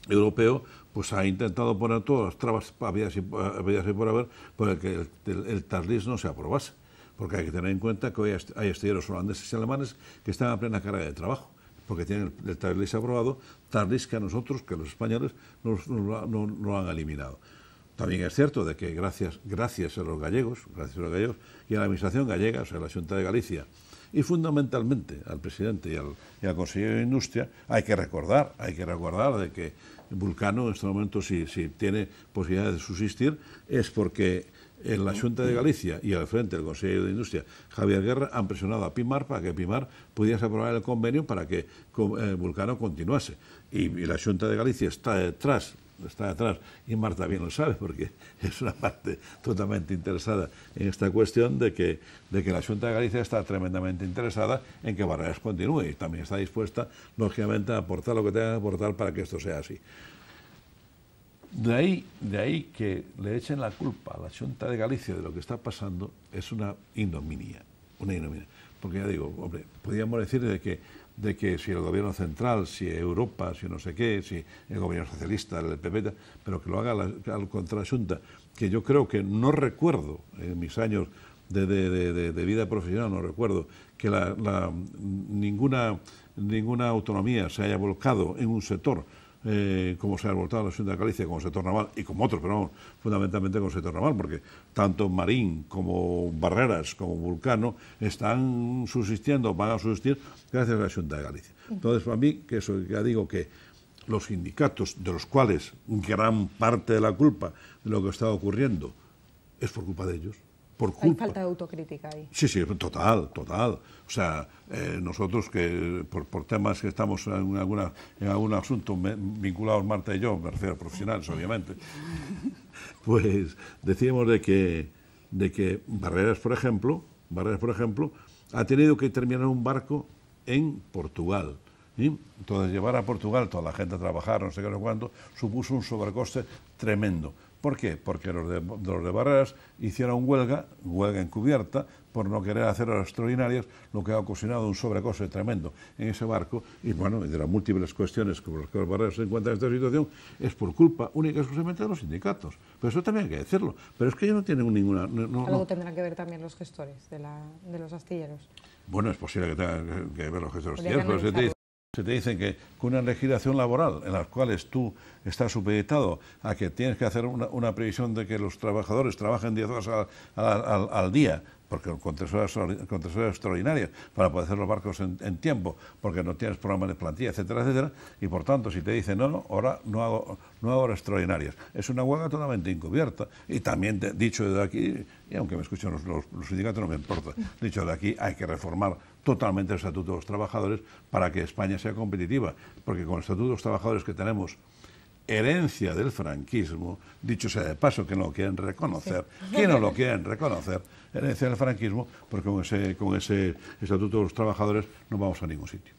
europeo, pues ha intentado poner todas las trabas habidas y por haber para que el tax list no se aprobase. Porque hay que tener en cuenta que hoy hay astilleros holandeses y alemanes que están a plena carga de trabajo, porque tienen el tax list aprobado, tax list que a nosotros, que los españoles, no lo han eliminado. También es cierto de que gracias a los gallegos y a la administración gallega, o sea, a la Xunta de Galicia, y fundamentalmente al presidente y al consejero de Industria, hay que recordar de que Vulcano en este momento, si tiene posibilidades de subsistir, es porque en la Xunta de Galicia y al frente del consejero de Industria, Javier Guerra, han presionado a Pimar para que Pimar pudiese aprobar el convenio para que Vulcano continuase. Y la Xunta de Galicia está detrás, y Marta bien lo sabe, porque es una parte totalmente interesada en esta cuestión de que la Xunta de Galicia está tremendamente interesada en que Barreras continúe y también está dispuesta, lógicamente, a aportar lo que tenga que aportar para que esto sea así. De ahí que le echen la culpa a la Xunta de Galicia de lo que está pasando es una ignominia. Porque ya digo, hombre, podríamos decir de que si el gobierno central, si Europa, si no sé qué, si el gobierno socialista, el PP, pero que lo haga contra la Xunta, que yo creo que no recuerdo en mis años de vida profesional, no recuerdo, que ninguna autonomía se haya volcado en un sector como se ha volcado la Xunta de Galicia como sector naval y como otros, pero vamos, fundamentalmente con el sector naval, porque tanto Marín como Barreras como Vulcano están subsistiendo, van a subsistir gracias a la Xunta de Galicia. Entonces, para mí, que eso ya digo que los sindicatos, de los cuales gran parte de la culpa de lo que está ocurriendo es por culpa de ellos. Hay falta de autocrítica ahí. Sí, total. O sea, nosotros que por temas que estamos en algún asunto vinculados, Marta y yo, me refiero a profesionales, obviamente, pues decíamos de que Barreras, por ejemplo, ha tenido que terminar un barco en Portugal. ¿Sí? Entonces, llevar a Portugal toda la gente a trabajar, no sé qué, no sé cuánto, supuso un sobrecoste tremendo. ¿Por qué? Porque los de Barreras hicieron huelga encubierta, por no querer hacer horas extraordinarias, lo que ha ocasionado un sobrecoste tremendo en ese barco. Y bueno, de las múltiples cuestiones por las que los Barreras se encuentran en esta situación, es por culpa única y exclusivamente de los sindicatos. Pero eso también hay que decirlo. Pero es que ellos no tienen ninguna... Algo tendrán que ver también los gestores de los astilleros. Bueno, es posible que tengan que ver los gestores de los astilleros, pero se te dicen que con una legislación laboral en la cual tú estás supeditado a que tienes que hacer una previsión de que los trabajadores trabajen 10 horas al día, porque con 3 horas extraordinarias para poder hacer los barcos en tiempo, porque no tienes programa de plantilla, etcétera, etcétera, y por tanto si te dicen ahora no hago horas extraordinarias, es una huelga totalmente encubierta. Y también dicho desde aquí, y aunque me escuchen los sindicatos no me importa, dicho de aquí hay que reformar totalmente el Estatuto de los Trabajadores para que España sea competitiva, porque con el Estatuto de los Trabajadores que tenemos, herencia del franquismo, dicho sea de paso, que no lo quieren reconocer, que no lo quieren reconocer, herencia del franquismo, porque con ese Estatuto de los Trabajadores no vamos a ningún sitio.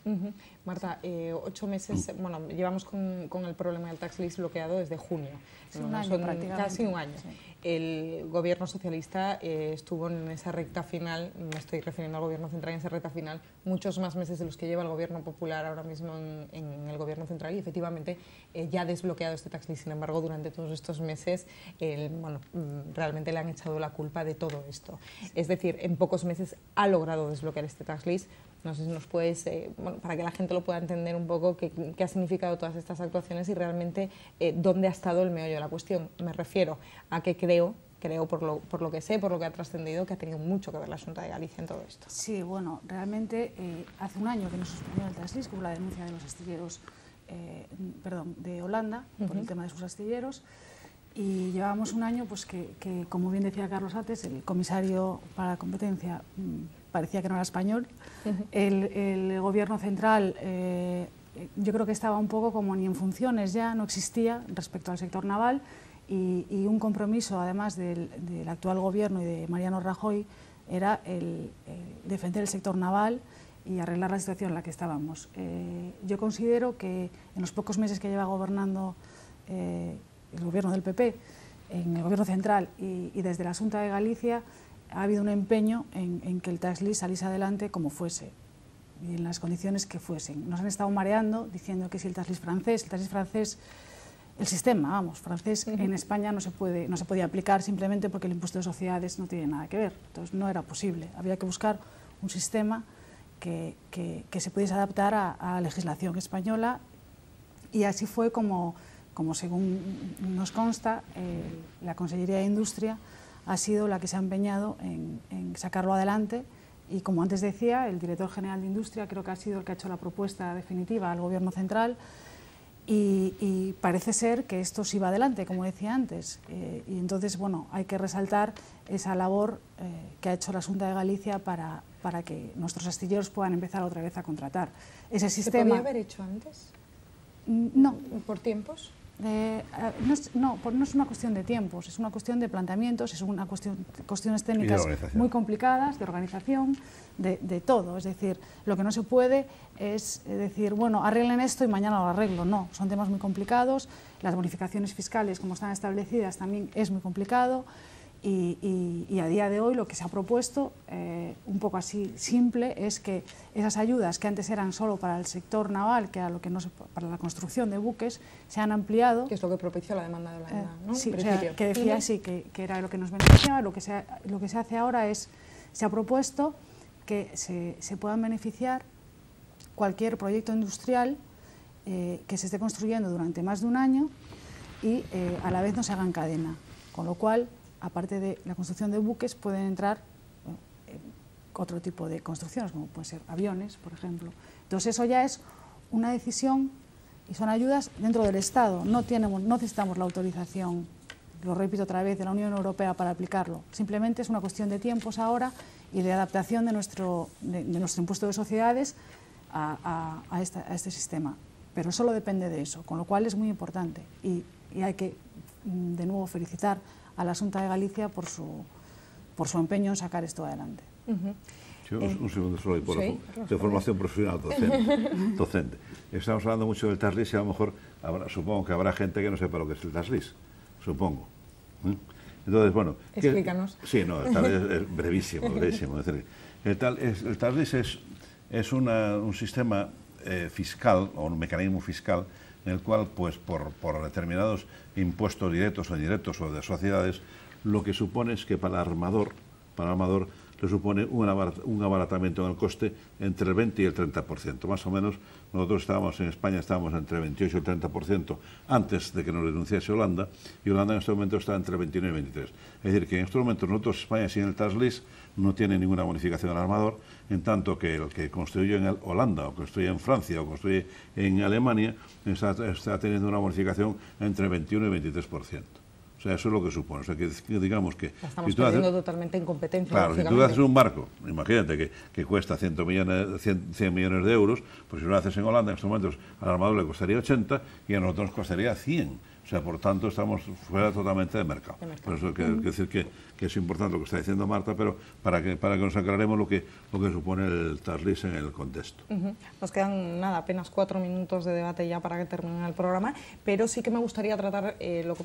Marta, 8 meses, bueno, llevamos con el problema del tax list bloqueado desde junio. Sí, un año prácticamente. Casi un año. Sí. El gobierno socialista estuvo en esa recta final, me estoy refiriendo al gobierno central, en esa recta final, muchos más meses de los que lleva el gobierno popular ahora mismo en el gobierno central, y efectivamente ya ha desbloqueado este tax list. Sin embargo, durante todos estos meses, realmente le han echado la culpa de todo esto. Es decir, en pocos meses ha logrado desbloquear este tax list. No sé si nos puedes, para que la gente lo pueda entender un poco, qué ha significado todas estas actuaciones y realmente dónde ha estado el meollo de la cuestión. Me refiero a que creo por lo que sé, por lo que ha trascendido, que ha tenido mucho que ver la Xunta de Galicia en todo esto. Sí, bueno, realmente hace un año que nos suspendió el tax list, que hubo la denuncia de los astilleros, de Holanda, por el tema de sus astilleros, y llevábamos un año pues que, como bien decía Carlos Ates, el comisario para la competencia parecía que no era español. El gobierno central yo creo que estaba un poco como ni en funciones ya, no existía respecto al sector naval, y un compromiso además del actual gobierno y de Mariano Rajoy era el defender el sector naval y arreglar la situación en la que estábamos. Yo considero que en los pocos meses que lleva gobernando el gobierno del PP, en el gobierno central y desde la Xunta de Galicia, ha habido un empeño en que el tax list saliese adelante como fuese y en las condiciones que fuesen. Nos han estado mareando diciendo que si el tax list francés, el sistema, vamos, francés en España no se podía aplicar simplemente porque el impuesto de sociedades no tiene nada que ver. Entonces no era posible, había que buscar un sistema que se pudiese adaptar a la legislación española, y así fue como según nos consta, la Consellería de Industria ha sido la que se ha empeñado en sacarlo adelante, y como antes decía, el director general de Industria creo que ha sido el que ha hecho la propuesta definitiva al Gobierno central, y parece ser que esto sí va adelante, como decía antes, y entonces, bueno, hay que resaltar esa labor que ha hecho la Xunta de Galicia para que nuestros astilleros puedan empezar otra vez a contratar. Ese sistema... ¿Se podía haber hecho antes? No. ¿Por tiempos? No es una cuestión de tiempos, es una cuestión de planteamientos, es una cuestiones técnicas muy complicadas, de organización, de todo. Es decir, lo que no se puede es decir, bueno, arreglen esto y mañana lo arreglo. No, son temas muy complicados. Las bonificaciones fiscales, como están establecidas, también es muy complicado. Y a día de hoy lo que se ha propuesto, un poco así simple, es que esas ayudas que antes eran solo para el sector naval, que era lo que no se, para la construcción de buques, se han ampliado. Que es lo que propició la demanda de Holanda, ¿no? Sí, o sea, que decía sí, que era lo que nos beneficiaba. Lo que se hace ahora es, se ha propuesto que se puedan beneficiar cualquier proyecto industrial que se esté construyendo durante más de un año y a la vez no se haga en cadena, con lo cual, aparte de la construcción de buques, pueden entrar otro tipo de construcciones, como pueden ser aviones, por ejemplo. Entonces eso ya es una decisión y son ayudas dentro del Estado. No necesitamos la autorización, lo repito otra vez, de la Unión Europea para aplicarlo. Simplemente es una cuestión de tiempos ahora y de adaptación de nuestro impuesto de sociedades a este sistema. Pero solo depende de eso, con lo cual es muy importante. Y hay que, de nuevo, felicitar a la Xunta de Galicia por su empeño en sacar esto adelante. Sí, un segundo solo, y por de formación profesional docente. Estamos hablando mucho del TASLIS y a lo mejor supongo que habrá gente que no sepa lo que es el TASLIS, supongo. Entonces, bueno... Explícanos. Sí, no, el TASLIS es brevísimo, brevísimo. Es decir, el TASLIS es un sistema fiscal, o un mecanismo fiscal, en el cual, pues, por determinados impuestos directos o indirectos o de sociedades, lo que supone es que para el armador le supone un abaratamiento en el coste entre el 20 y el 30%. Más o menos, nosotros en España estábamos entre el 28 y el 30% antes de que nos denunciase Holanda, y Holanda en este momento está entre el 21 y el 23%. Es decir, que en estos momentos nosotros, España, sin el TASLIS, no tiene ninguna bonificación al armador, en tanto que el que construye en Holanda, o construye en Francia, o construye en Alemania, está teniendo una bonificación entre el 21 y el 23%. O sea, eso es lo que supone. O sea, que digamos que... Estamos perdiendo totalmente en competencia. Claro, si tú haces un barco, imagínate que cuesta 100 millones de euros, pues si lo haces en Holanda, en estos momentos al armador le costaría 80 y a nosotros nos costaría 100. O sea, por tanto, estamos fuera totalmente de mercado. Por eso quiero decir que es importante lo que está diciendo Marta, pero para que nos aclaremos lo que supone el TASLIS en el contexto. Nos quedan, apenas 4 minutos de debate ya para que termine el programa, pero sí que me gustaría tratar lo que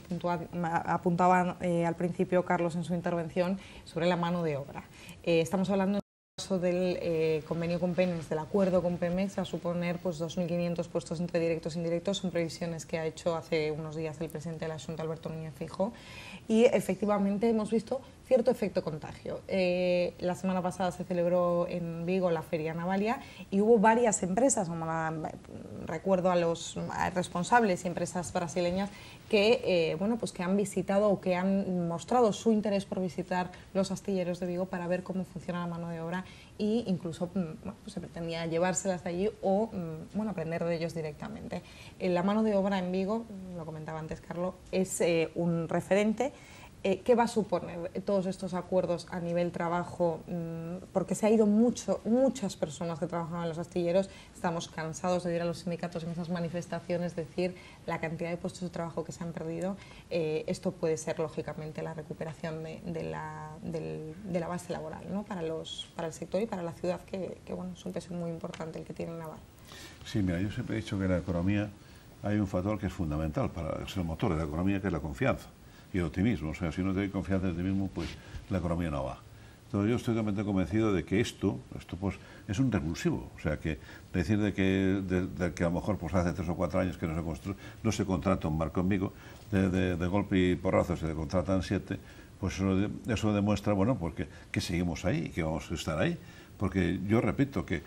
apuntaba al principio Carlos en su intervención sobre la mano de obra. Estamos hablando del convenio con Pemex, del acuerdo con Pemex, a suponer pues 2.500 puestos entre directos e indirectos, son previsiones que ha hecho hace unos días el presidente de la Xunta, Alberto Núñez Feijóo, y efectivamente hemos visto cierto efecto contagio. La semana pasada se celebró en Vigo la Feria Navalia y hubo varias empresas, recuerdo a los responsables y empresas brasileñas que, pues que han visitado o que han mostrado su interés por visitar los astilleros de Vigo para ver cómo funciona la mano de obra e incluso pues se pretendía llevárselas de allí o aprender de ellos directamente. La mano de obra en Vigo, lo comentaba antes Carlos, es un referente. ¿Qué va a suponer todos estos acuerdos a nivel trabajo? Porque se ha ido muchas personas que trabajaban en los astilleros, estamos cansados de ir a los sindicatos en esas manifestaciones, decir la cantidad de puestos de trabajo que se han perdido. Esto puede ser, lógicamente, la recuperación de la base laboral, ¿no? para el sector y para la ciudad, que es un peso muy importante el que tiene Naval. Sí, mira, yo siempre he dicho que en la economía hay un factor que es fundamental para ser el motor de la economía, que es la confianza y el optimismo. O sea, si no te hay confianza en ti mismo, pues la economía no va. Entonces yo estoy totalmente convencido de que esto pues, es un revulsivo. O sea, que decir de que a lo mejor pues, hace 3 o 4 años que no se contrata un barco en Vigo, de golpe y porrazo se le contratan 7, pues eso demuestra, pues que seguimos ahí y que vamos a estar ahí. Porque yo repito que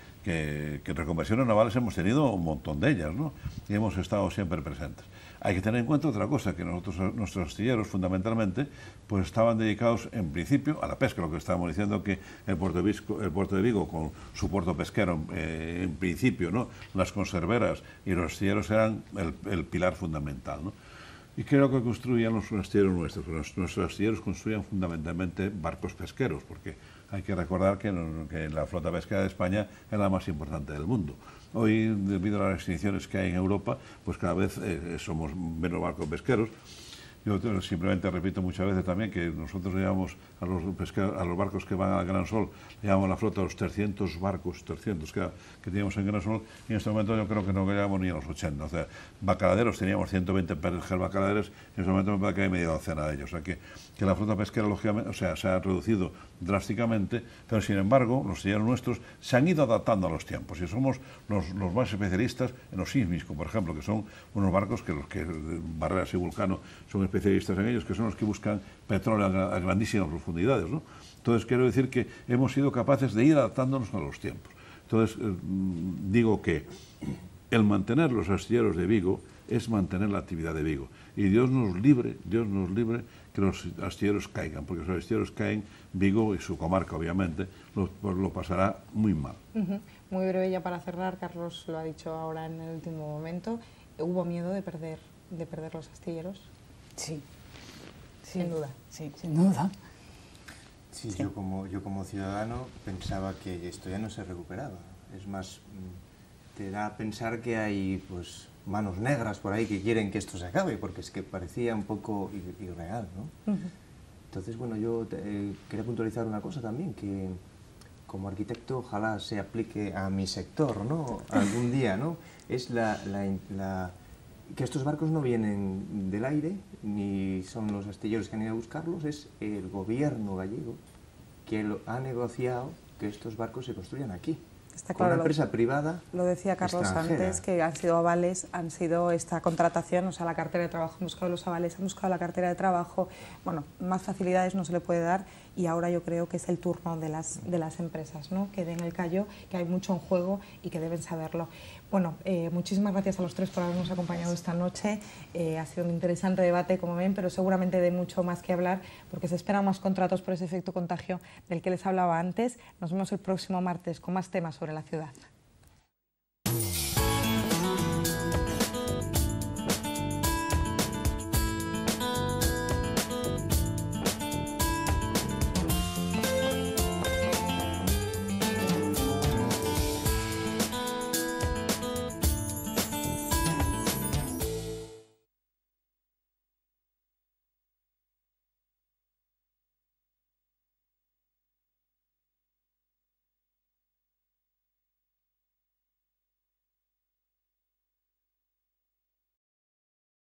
reconversiones navales hemos tenido un montón de ellas, ¿no? Y hemos estado siempre presentes. Hay que tener en cuenta otra cosa, que nuestros astilleros fundamentalmente pues estaban dedicados en principio a la pesca, lo que estábamos diciendo, que el puerto de Vigo con su puerto pesquero en principio, ¿no? Las conserveras y los astilleros eran el pilar fundamental, ¿no? Y creo que construían los astilleros nuestros. Nuestros astilleros construían fundamentalmente barcos pesqueros, porque hay que recordar que la flota pesquera de España es la más importante del mundo. Hoy, debido a las restricciones que hay en Europa, pues cada vez somos menos barcos pesqueros. Yo simplemente repito muchas veces también que nosotros llevamos a los barcos que van al Gran Sol, le llamamos la flota a los 300 barcos, 300 que teníamos en Gran Sol, y en este momento yo creo que no llegamos ni a los 80. O sea, bacaladeros teníamos 120 bacaladeros, en este momento me parece que hay media docena de ellos. O sea, que la flota pesquera, lógicamente, o sea, se ha reducido drásticamente, pero sin embargo, los astilleros nuestros se han ido adaptando a los tiempos, y somos los más especialistas en los sísmicos, por ejemplo, que son unos barcos que Barreras y Vulcano son especialistas en ellos, que son los que buscan petróleo a grandísimas profundidades, ¿no? Entonces, quiero decir que hemos sido capaces de ir adaptándonos a los tiempos. Entonces, digo que el mantener los astilleros de Vigo es mantener la actividad de Vigo. Y Dios nos libre que los astilleros caigan, porque si los astilleros caen, Vigo y su comarca, obviamente, lo pasará muy mal. Muy breve ya para cerrar, Carlos lo ha dicho ahora en el último momento, ¿hubo miedo de perder los astilleros? Sí. Sin duda. Sí, sin duda. Sí, sí. Yo como ciudadano pensaba que esto ya no se recuperaba. Es más, te da a pensar que hay pues manos negras por ahí que quieren que esto se acabe, porque es que parecía un poco irreal, ¿no? Entonces, bueno, yo quería puntualizar una cosa también, que como arquitecto ojalá se aplique a mi sector, ¿no? Algún día, ¿no? Es que estos barcos no vienen del aire, ni son los astilleros que han ido a buscarlos, es el gobierno gallego que ha negociado que estos barcos se construyan aquí. Está con claro, una empresa privada. Lo decía Carlos antes, que han sido avales, han sido esta contratación, o sea, la cartera de trabajo, han buscado los avales, han buscado la cartera de trabajo, bueno, más facilidades no se le puede dar, y ahora yo creo que es el turno de las empresas, ¿no? Que den el callo, que hay mucho en juego y que deben saberlo. Bueno, muchísimas gracias a los tres por habernos acompañado esta noche. Ha sido un interesante debate, como ven, pero seguramente de mucho más que hablar, porque se esperan más contratos por ese efecto contagio del que les hablaba antes. Nos vemos el próximo martes con más temas sobre la ciudad.